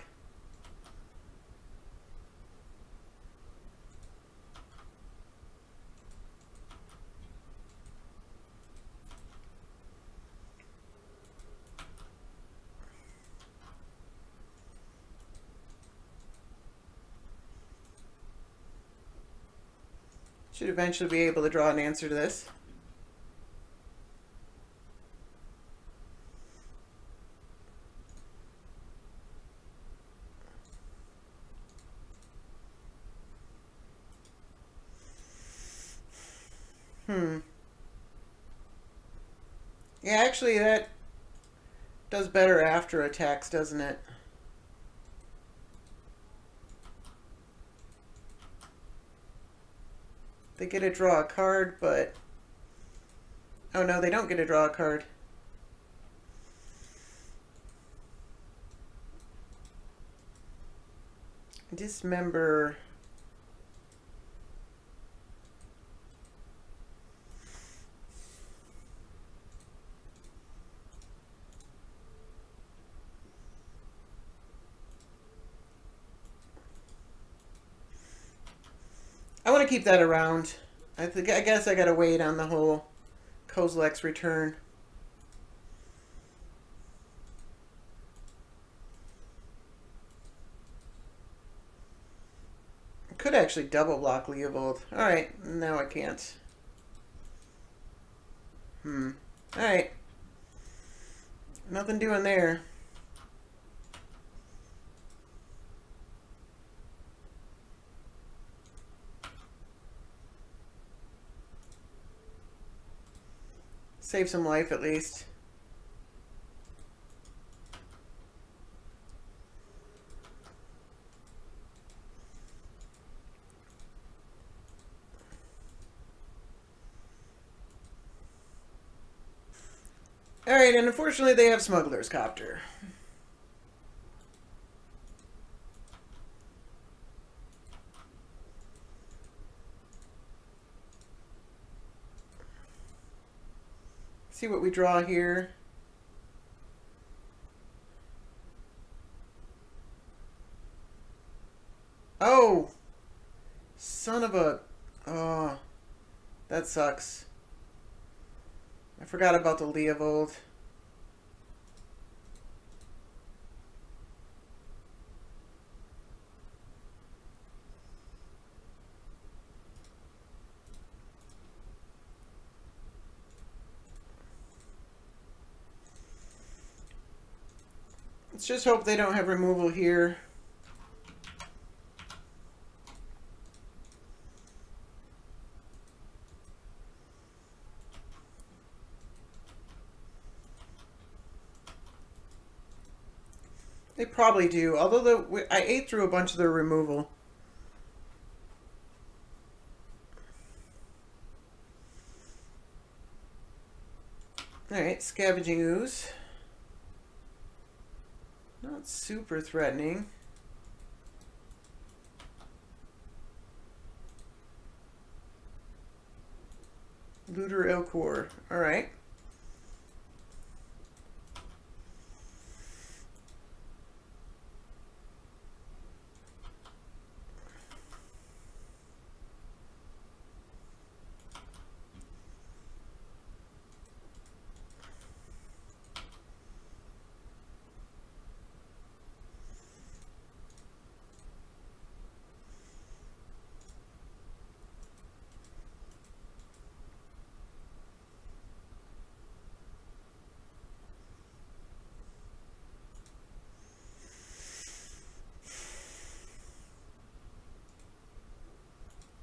Should eventually be able to draw an answer to this. Yeah, actually that does better after attacks, doesn't it? They get to draw a card, but... Oh no, they don't get to draw a card. Dismember... I want to keep that around. I guess I gotta wait on the whole Kozilek's return. I could actually double block Leovold. Alright, now I can't. Alright. Nothing doing there. Save some life at least. Alright, and unfortunately they have Smuggler's Copter. See what we draw here. Oh! Son of a... Oh, that sucks. I forgot about the Leovold. Let's just hope they don't have removal here. They probably do, although I ate through a bunch of their removal. Alright, Scavenging Ooze. Not super threatening. Looter Elcor. Alright.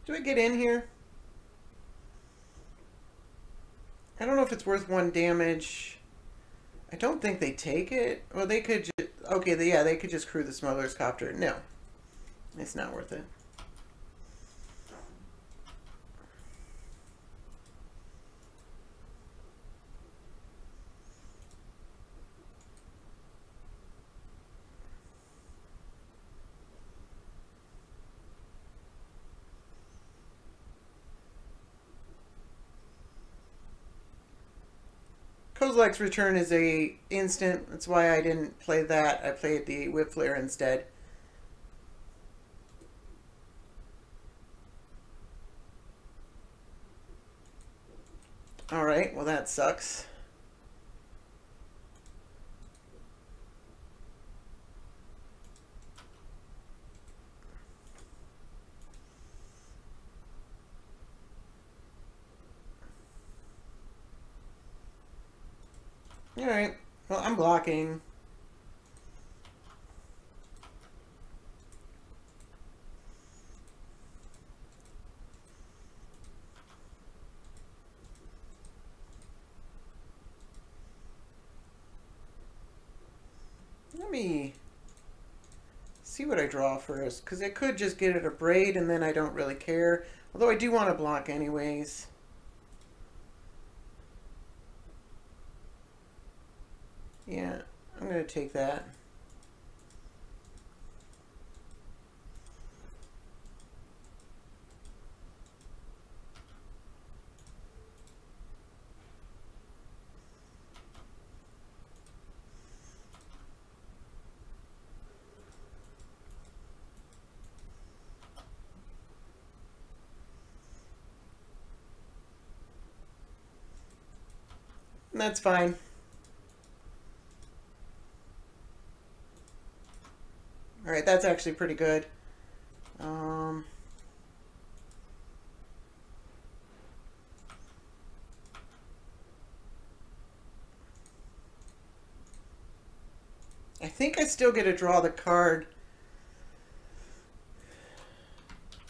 Do I get in here? I don't know if it's worth 1 damage. I don't think they take it. Well, they could just... Okay, yeah, they could just crew the Smuggler's Copter. No. It's not worth it. Kozilek's Return is a instant. That's why I didn't play that. I played the Whip Flare instead. Alright, well that sucks. Alright, well I'm blocking. Let me see what I draw first, because I could just get it a braid and then I don't really care. Although I do want to block anyways. Yeah, I'm going to take that. That's fine. Alright, that's actually pretty good. I think I still get to draw the card.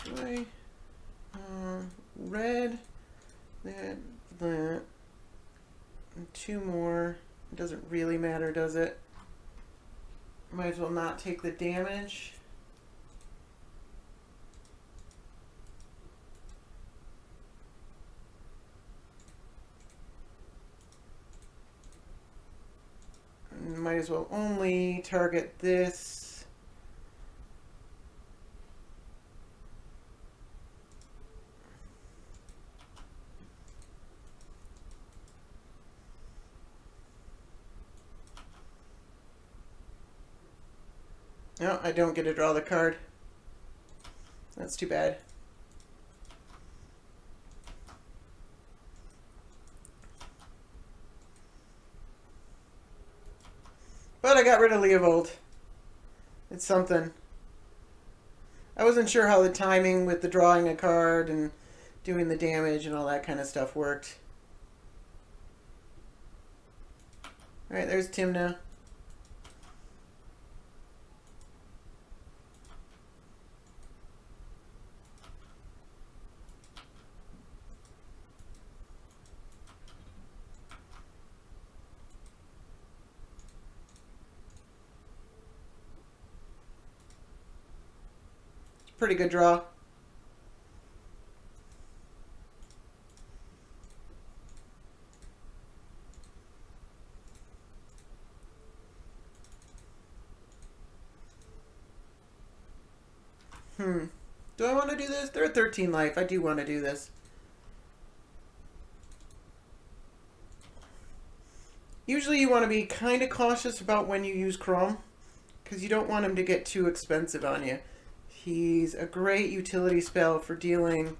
Do I? Red, that, and 2 more. It doesn't really matter, does it? Might as well not take the damage. Might as well only target this. No, I don't get to draw the card. That's too bad. got rid of Leovold. It's something. I wasn't sure how the timing with the drawing a card and doing the damage and all that kind of stuff worked. Alright, there's Tymna. Pretty good draw. Do I want to do this? They're at 13 life. I do want to do this. Usually you want to be kind of cautious about when you use Kraum, because you don't want him to get too expensive on you. He's a great utility spell for dealing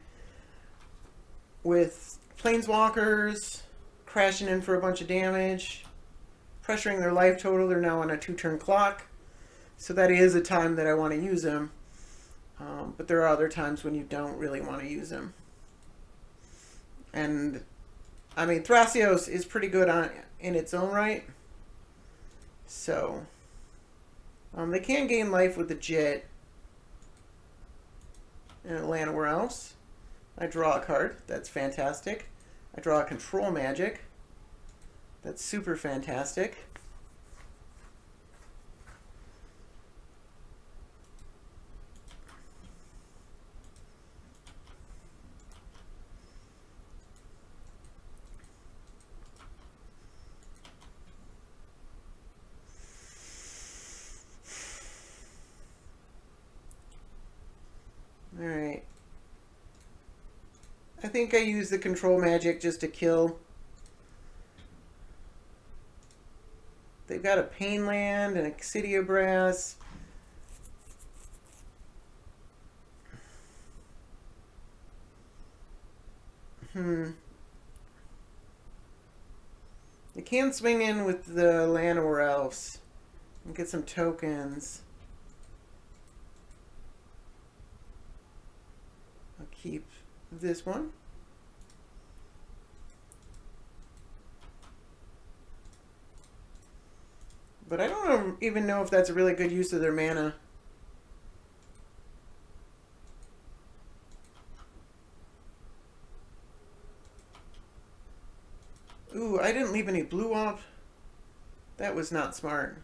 with planeswalkers, crashing in for a bunch of damage, pressuring their life total. They're now on a 2-turn clock. So that is a time that I want to use him. But there are other times when you don't really want to use him. And, I mean, Thrasios is pretty good in its own right. So, they can gain life with the Jet. And land where else. I draw a card. That's fantastic. I draw a control magic. That's super fantastic. Alright. I think I use the control magic just to kill. They've got a Pain Land and a Excidia Brass. They can swing in with the Llanowar Elves and get some tokens. I'll keep this one. But I don't even know if that's a really good use of their mana. Ooh, I didn't leave any blue up. That was not smart.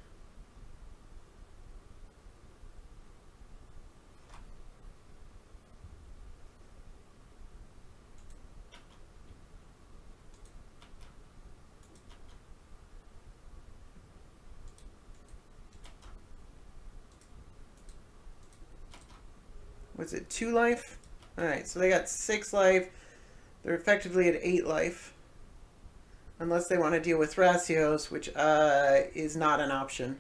Was it 2 life? Alright, so they got 6 life. They're effectively at 8 life. Unless they want to deal with Thrasios, which is not an option.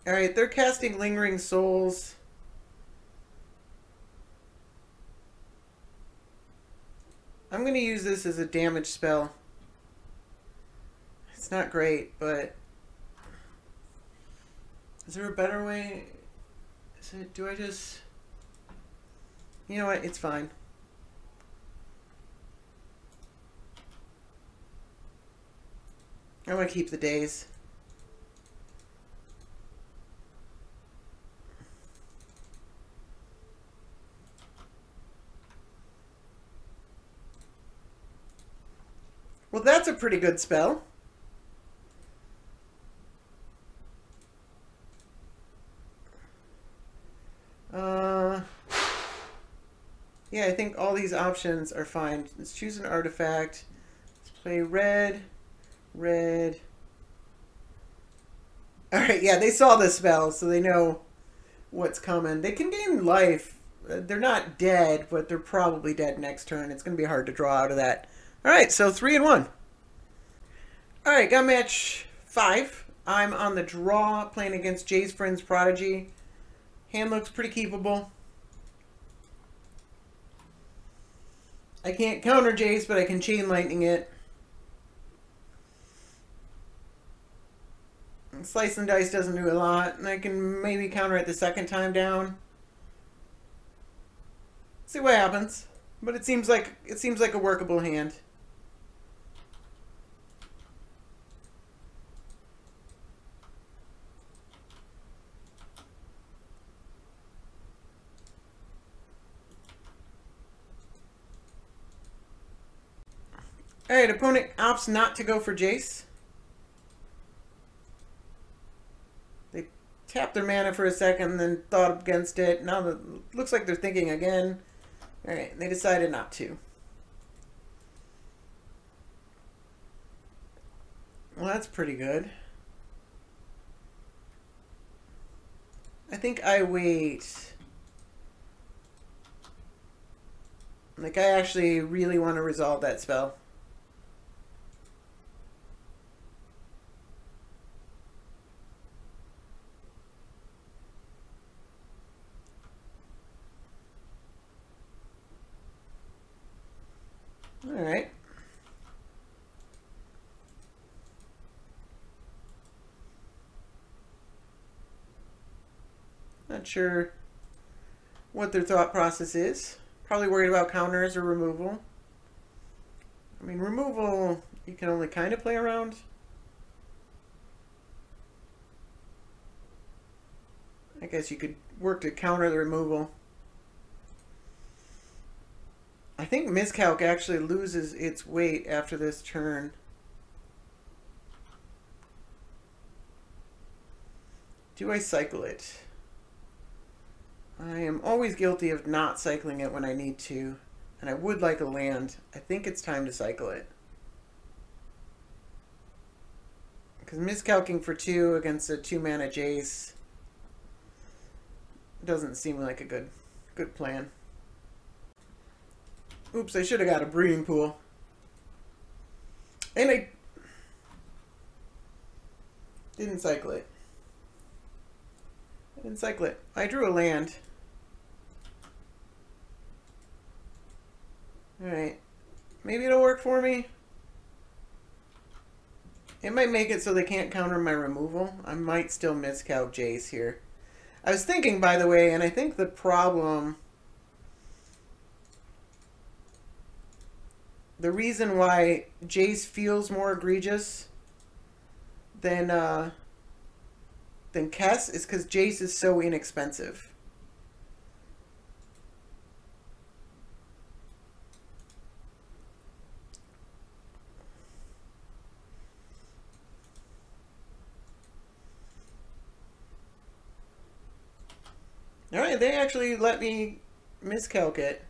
Alright, they're casting Lingering Souls. I'm going to use this as a damage spell. It's not great, but... Is there a better way? Do I just... You know what? It's fine. I'm going to keep the days. Well, that's a pretty good spell. Yeah, I think all these options are fine. Let's choose an artifact. Let's play red, red. Alright, yeah, they saw the spell, so they know what's coming. They can gain life. They're not dead, but they're probably dead next turn. It's going to be hard to draw out of that. Alright, so 3-1. Alright, got match 5. I'm on the draw, playing against Jace, Vryn's Prodigy. Hand looks pretty keepable. I can't counter Jace, but I can Chain Lightning it. Slice and dice doesn't do a lot, and I can maybe counter it the second time down. See what happens. But it seems like a workable hand. Alright, opponent opts not to go for Jace. They tapped their mana for a second, then thought against it. Now it looks like they're thinking again. Alright, they decided not to. Well, that's pretty good. I think I wait. Like, I actually really want to resolve that spell. Alright. Not sure what their thought process is. Probably worried about counters or removal. I mean, removal, you can only kind of play around. I guess you could work to counter the removal. I think Miscalc actually loses its weight after this turn. Do I cycle it? I am always guilty of not cycling it when I need to, and I would like a land. I think it's time to cycle it. Because miscalcing for 2 against a 2-mana Jace doesn't seem like a good plan. Oops, I should have got a breeding pool. And I didn't cycle it. I didn't cycle it. I drew a land. Alright. Maybe it'll work for me. It might make it so they can't counter my removal. I might still miscalc Jace here. I was thinking, by the way, and I think the problem... The reason why Jace feels more egregious than Kess is because Jace is so inexpensive. Alright, they actually let me miscalc it.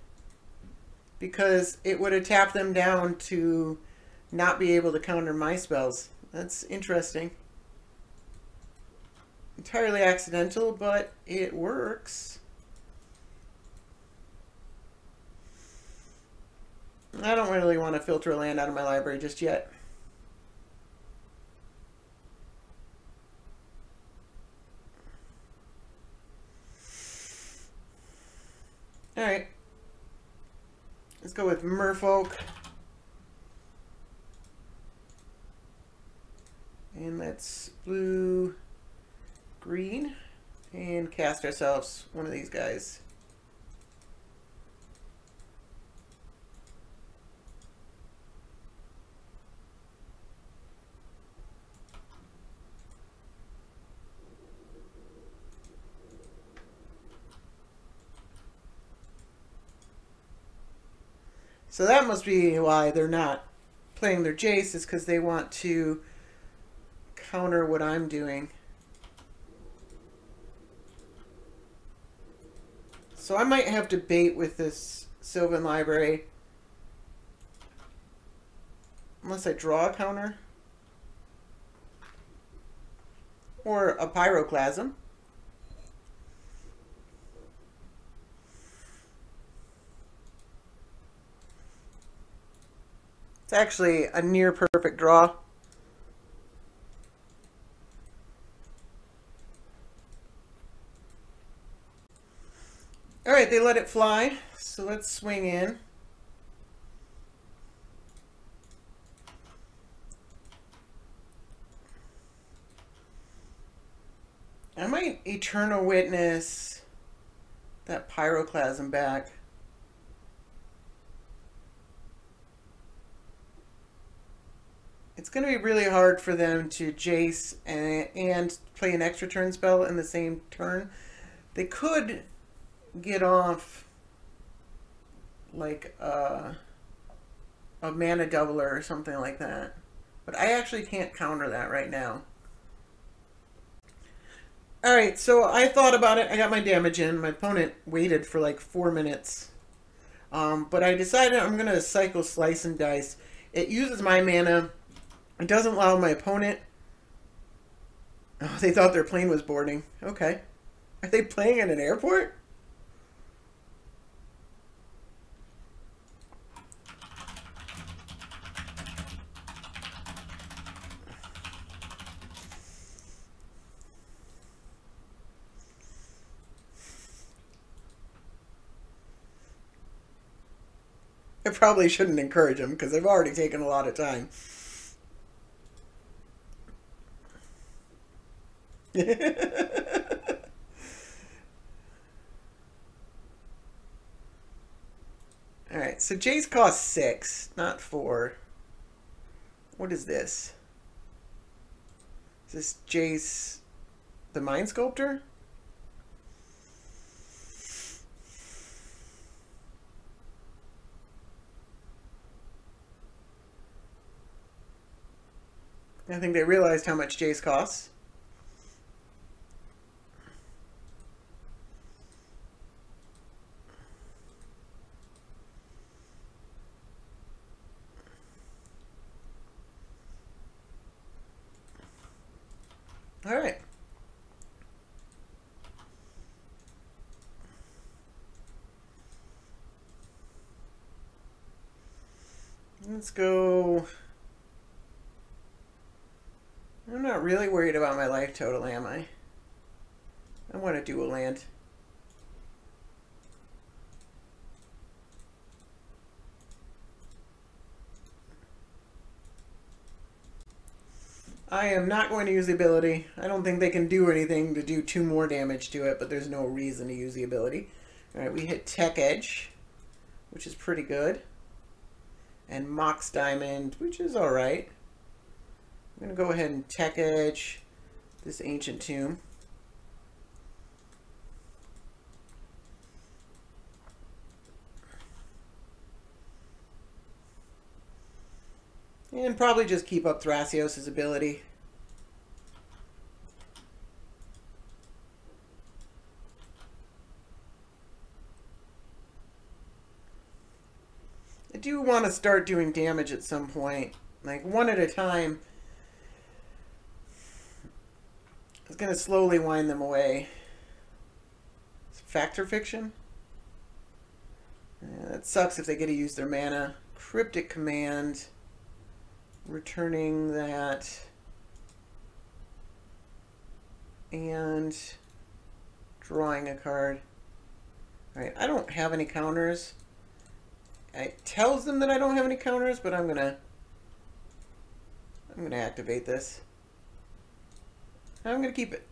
Because it would have tapped them down to not be able to counter my spells. That's interesting. Entirely accidental, but it works. I don't really want to filter a land out of my library just yet. Alright. Let's go with Merfolk. And let's blue, green, and cast ourselves one of these guys. So that must be why they're not playing their Jace, is because they want to counter what I'm doing. So I might have to bait with this Sylvan Library. Unless I draw a counter. Or a Pyroclasm. It's actually a near perfect draw. Alright, they let it fly, so let's swing in. I might Eternal Witness that Pyroclasm back. It's going to be really hard for them to Jace and play an extra turn spell in the same turn. They could get off like a mana doubler or something like that. But I actually can't counter that right now. Alright, so I thought about it. I got my damage in. My opponent waited for like 4 minutes. But I decided I'm going to cycle Slice and Dice. It uses my mana. It doesn't allow my opponent... Oh, they thought their plane was boarding. Okay. Are they playing in an airport? I probably shouldn't encourage them because they've already taken a lot of time. Alright, so Jace costs 6, not 4. What is this? Is this Jace the Mind Sculptor? I think they realized how much Jace costs. All right. Let's go. I'm not really worried about my life total, am I? I want to dual land. I am not going to use the ability. I don't think they can do anything to do 2 more damage to it, but there's no reason to use the ability. Alright, we hit Tech Edge, which is pretty good. And Mox Diamond, which is alright. I'm going to go ahead and Tech Edge this Ancient Tomb. And probably just keep up Thrasios' ability. I do want to start doing damage at some point. Like, one at a time. It's going to slowly wind them away. Factor Fiction? Yeah, that sucks if they get to use their mana. Cryptic Command. Returning that. And drawing a card. Alright, I don't have any counters. It tells them that I don't have any counters, but I'm gonna activate this. I'm gonna keep it.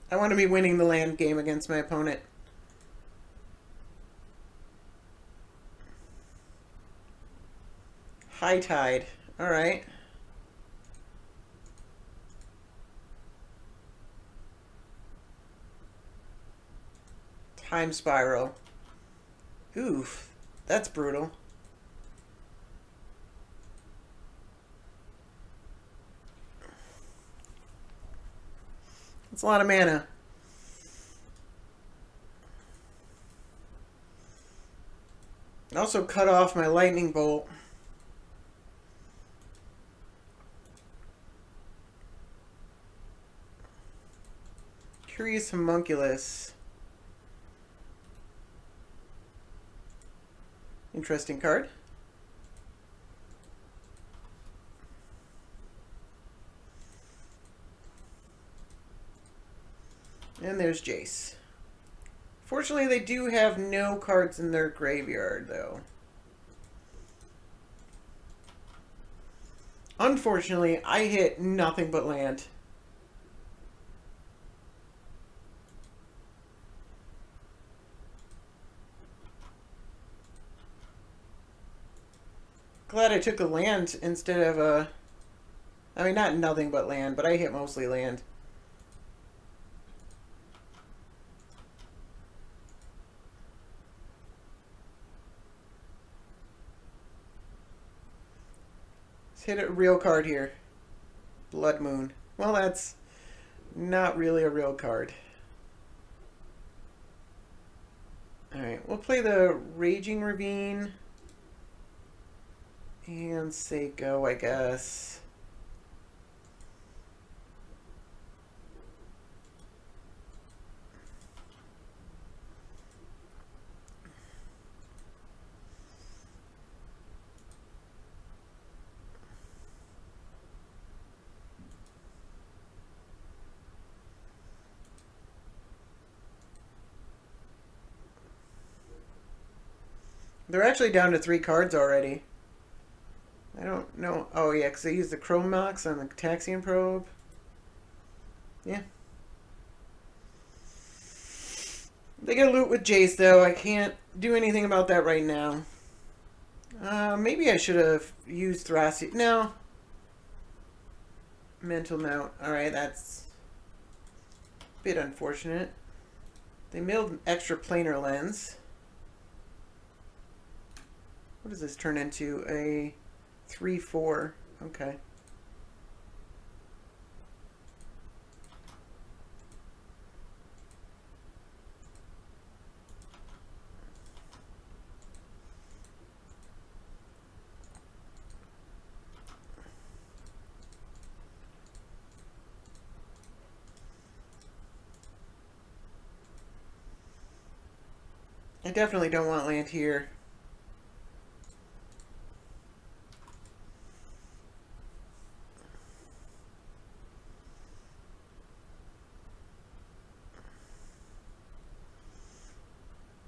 I want to be winning the land game against my opponent. High Tide. Alright. Time Spiral. Oof. That's brutal. It's a lot of mana. Also cut off my Lightning Bolt. Curious Homunculus. Interesting card. And there's Jace. Fortunately, they do have no cards in their graveyard, though. Unfortunately, I hit nothing but land. Glad I took a land instead of a... I mean, not nothing but land, but I hit mostly land. Let's hit a real card here. Blood Moon. Well, that's not really a real card. Alright, we'll play the Raging Ravine. And say go, I guess. They're actually down to 3 cards already. I don't know. Oh, yeah, because they used the Kraum on the Taxian Probe. Yeah. They get loot with Jace, though. I can't do anything about that right now. Maybe I should have used Thrasios. No. Mental Note. Alright, that's a bit unfortunate. They milled an extra planar lens. What does this turn into? A 3/4. Okay. I definitely don't want land here.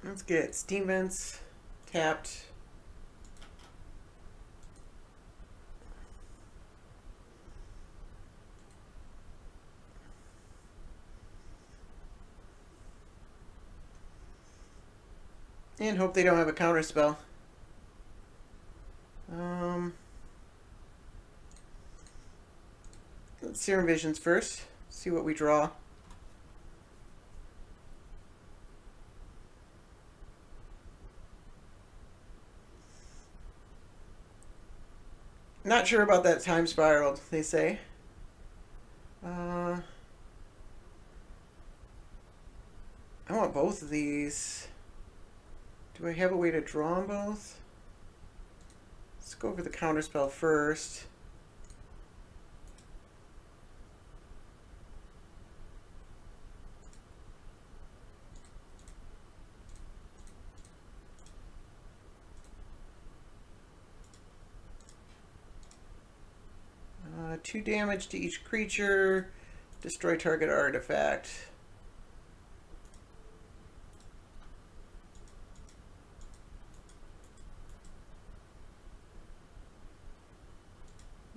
Let's get Steam Vents tapped. And hope they don't have a counter spell. Let's Serum Visions first. See what we draw. Not sure about that Time Spiral, they say. I want both of these. Do I have a way to draw them both? Let's go over the counterspell first. Two damage to each creature. Destroy target artifact.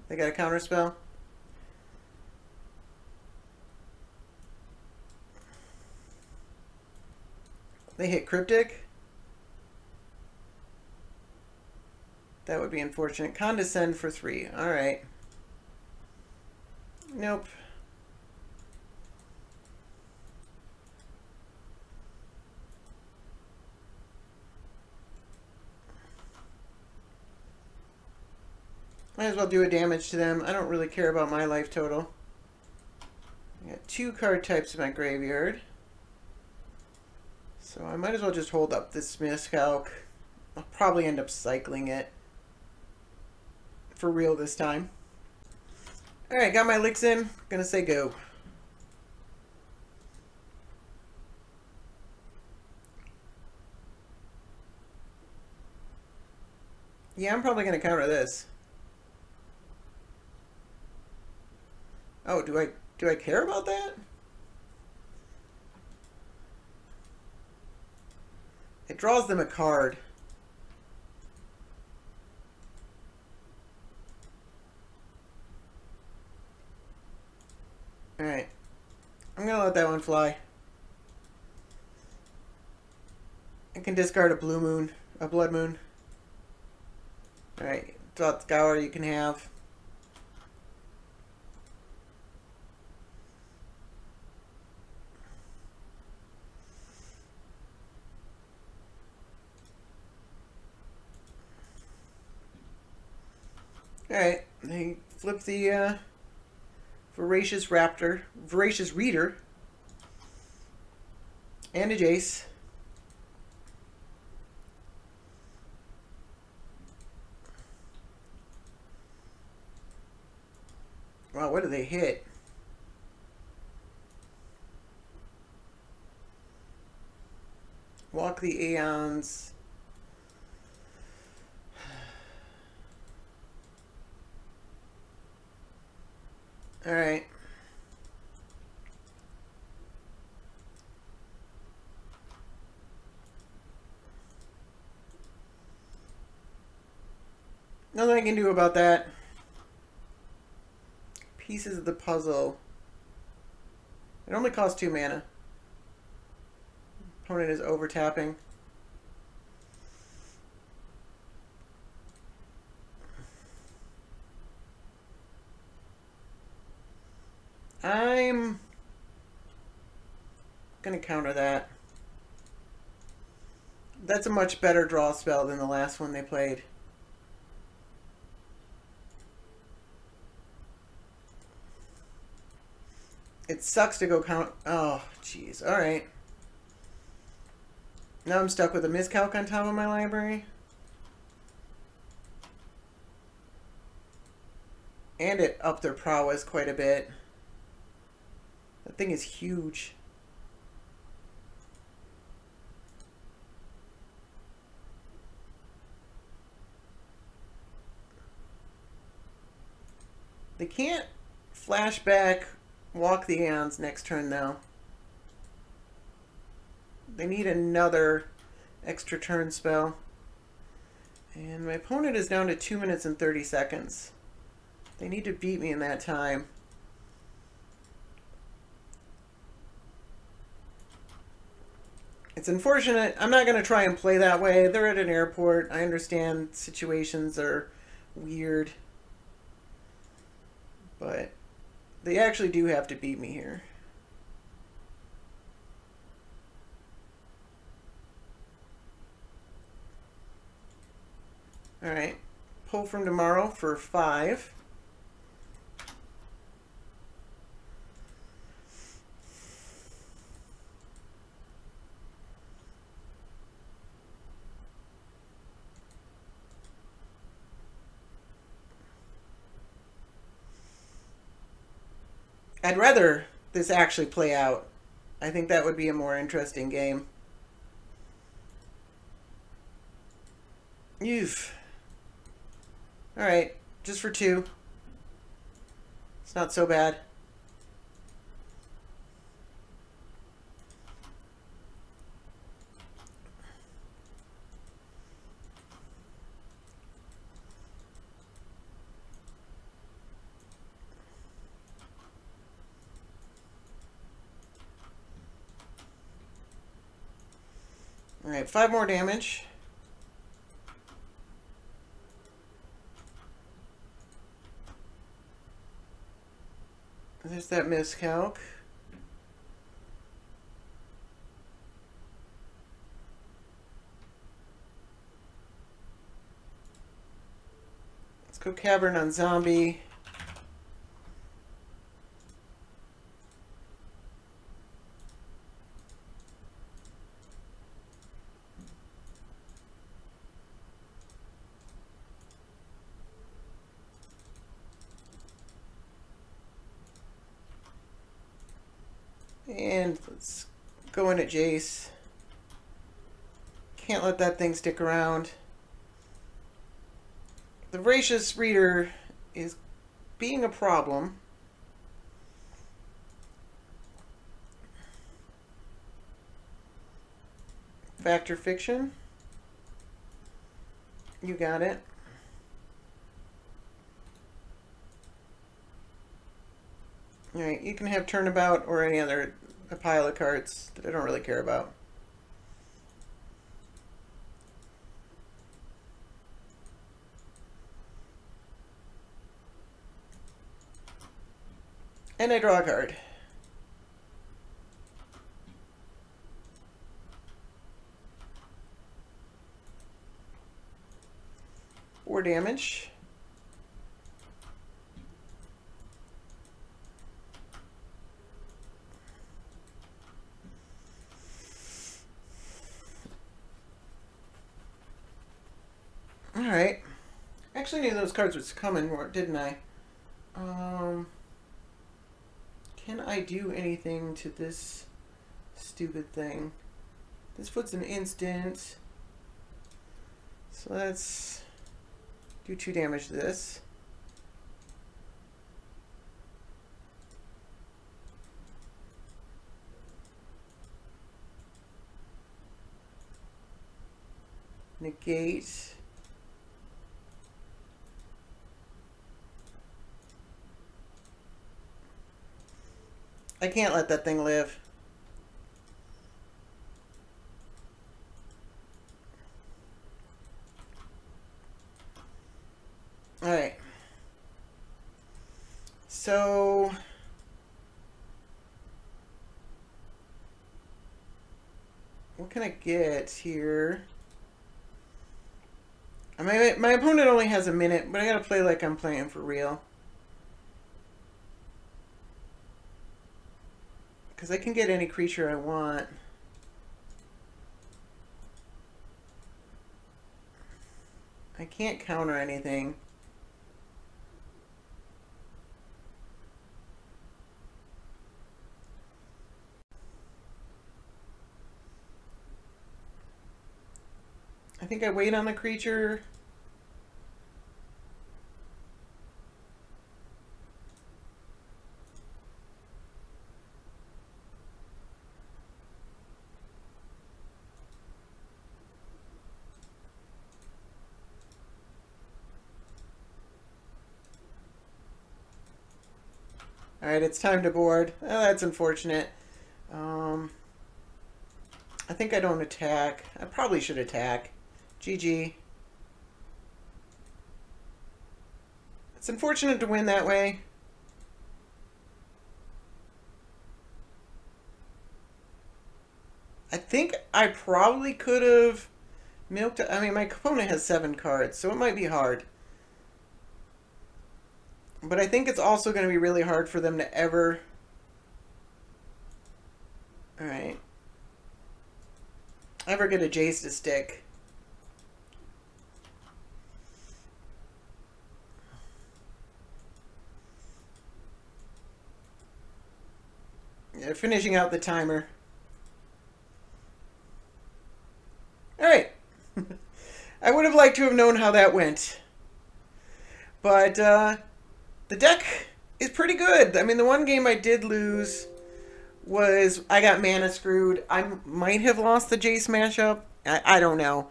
They got a counterspell. They hit Cryptic. That would be unfortunate. Condescend for 3. Alright. Nope. Might as well do a damage to them. I don't really care about my life total. I got 2 card types in my graveyard. So I might as well just hold up this Smith's Calc. I'll probably end up cycling it. For real this time. Alright, got my licks in. Gonna say go. Yeah, I'm probably gonna counter this. Oh, do I care about that? It draws them a card. Alright. I'm gonna let that one fly. I can discard a blue moon, a blood moon. Alright, Dot Scour you can have. Alright, they flip the Voracious Reader, and a Jace. Wow, what do they hit? Walk the Aeons. Alright. Nothing I can do about that. Pieces of the puzzle. It only costs 2 mana. Opponent is over-tapping. I'm gonna counter that. That's a much better draw spell than the last one they played. It sucks to go count. Oh, jeez. Alright. Now I'm stuck with a miscalc on top of my library. And it upped their prowess quite a bit. That thing is huge. They can't flashback Walk the Aeons next turn though. They need another extra turn spell. And my opponent is down to 2 minutes and 30 seconds. They need to beat me in that time. It's unfortunate. I'm not going to try and play that way. They're at an airport. I understand situations are weird. But they actually do have to beat me here. Alright. Pull from tomorrow for 5. I'd rather this actually play out. I think that would be a more interesting game. You've... Alright, just for 2. It's not so bad. Alright, 5 more damage. There's that miscalc. Let's go Cavern on Zombie. And let's go in at Jace. Can't let that thing stick around. The Voracious Reader is being a problem. Fact or fiction? You got it. Alright, you can have turnabout or any other a pile of cards that I don't really care about. And I draw a card. Four damage. Alright. Actually, I knew those cards was coming, didn't I? Can I do anything to this stupid thing? This puts an instant. So let's do 2 damage to this. Negate. I can't let that thing live. Alright. So what can I get here? My opponent only has a minute, but I gotta play like I'm playing for real. Because I can get any creature I want. I can't counter anything. I think I wait on the creature. Alright, it's time to board. Oh, that's unfortunate. I think I don't attack. I probably should attack. GG. It's unfortunate to win that way. I think I probably could have milked it. I mean, my opponent has 7 cards, so it might be hard. But I think it's also going to be really hard for them to ever... Alright. Ever get a Jace to stick. Yeah, finishing out the timer. Alright. I would have liked to have known how that went. But, the deck is pretty good. I mean, the one game I did lose was I got mana screwed. I might have lost the Jace matchup. I don't know.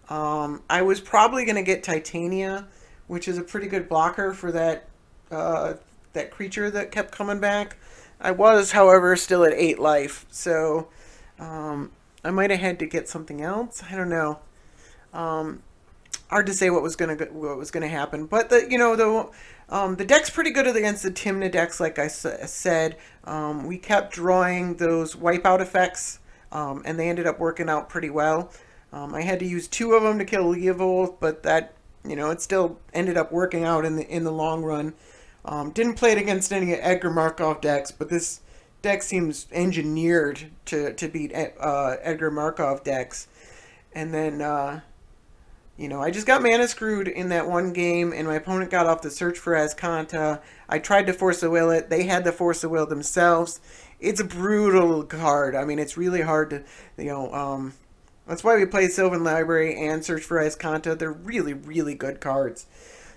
I was probably going to get Titania, which is a pretty good blocker for that that creature that kept coming back. I was, however, still at 8 life, so I might have had to get something else. I don't know. Hard to say what was gonna happen, but the deck's pretty good against the Tymna decks. Like I said, we kept drawing those wipeout effects, and they ended up working out pretty well. I had to use 2 of them to kill Leovold, but that it still ended up working out in the long run. Didn't play it against any Edgar Markov decks, but this deck seems engineered to beat Edgar Markov decks. And then I just got mana screwed in that one game, and my opponent got off the Search for Azcanta. I tried to Force of Will it. They had the Force of Will themselves. It's a brutal card. I mean, it's really hard to, that's why we play Sylvan Library and Search for Azcanta. They're really, really good cards.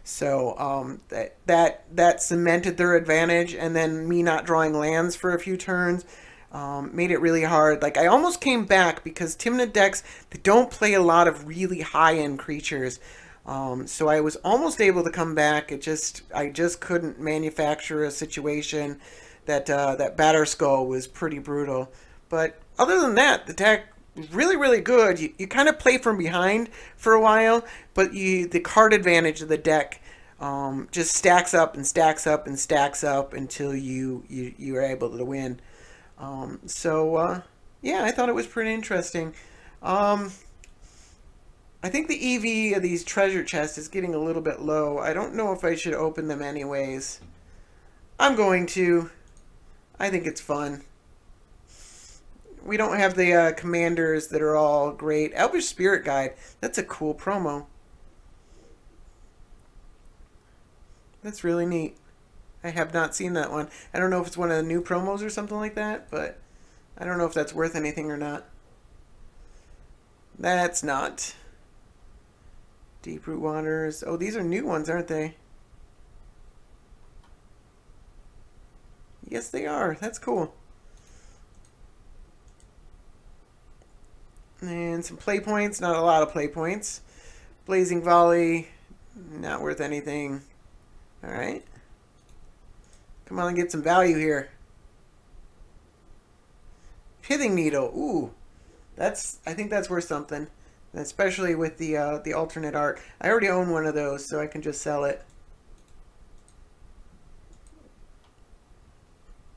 So that cemented their advantage, and then me not drawing lands for a few turns made it really hard. Like, I almost came back because Tymna decks, they don't play a lot of really high-end creatures. So I was almost able to come back. I just couldn't manufacture a situation that that Batterskull was pretty brutal. But other than that, the deck really, really good. You kind of play from behind for a while, but the card advantage of the deck just stacks up and stacks up and stacks up until you are able to win. Yeah, I thought it was pretty interesting. I think the EV of these treasure chests is getting a little bit low. I don't know if I should open them anyways. I'm going to. I think it's fun. We don't have the commanders that are all great. Elvish Spirit Guide. That's a cool promo. That's really neat. I have not seen that one. I don't know if it's one of the new promos or something like that, but I don't know if that's worth anything or not. That's not. Deep Root Waters. Oh, these are new ones, aren't they? Yes, they are. That's cool. And some play points. Not a lot of play points. Blazing Volley. Not worth anything. Alright. Come on and get some value here. Pithing Needle. Ooh. I think that's worth something. Especially with the alternate art. I already own one of those, so I can just sell it.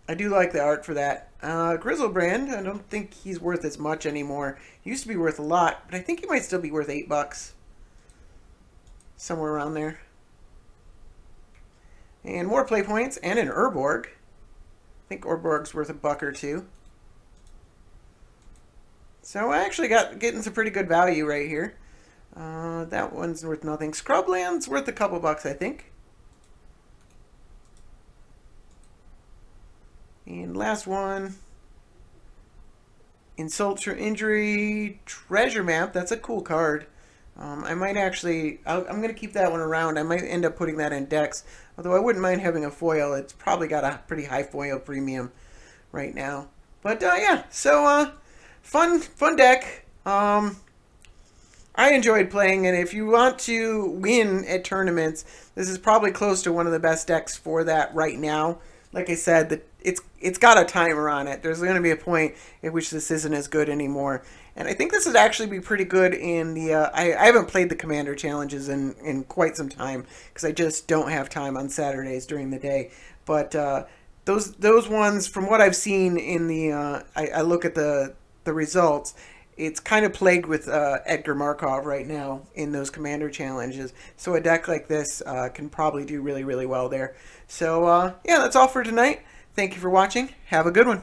I do like the art for that. Grizzlebrand, I don't think he's worth as much anymore. He used to be worth a lot, but I think he might still be worth $8. Somewhere around there. And more play points, and an Urborg. I think Urborg's worth $1 or $2. So I actually getting some pretty good value right here. That one's worth nothing. Scrubland's worth a couple bucks, I think. And last one. Insult to Injury Treasure Map. That's a cool card. I might actually... I'm going to keep that one around. I might end up putting that in decks. Although I wouldn't mind having a foil. It's probably got a pretty high foil premium right now. But yeah, so fun deck. I enjoyed playing it. If you want to win at tournaments, this is probably close to one of the best decks for that right now. Like I said, it's got a timer on it. There's going to be a point at which this isn't as good anymore. And I think this would actually be pretty good in the... I haven't played the Commander Challenges in quite some time because I just don't have time on Saturdays during the day. But those ones, from what I've seen in the... I look at the results, it's kind of plagued with Edgar Markov right now in those Commander Challenges. So a deck like this can probably do really, really well there. So yeah, that's all for tonight. Thank you for watching. Have a good one.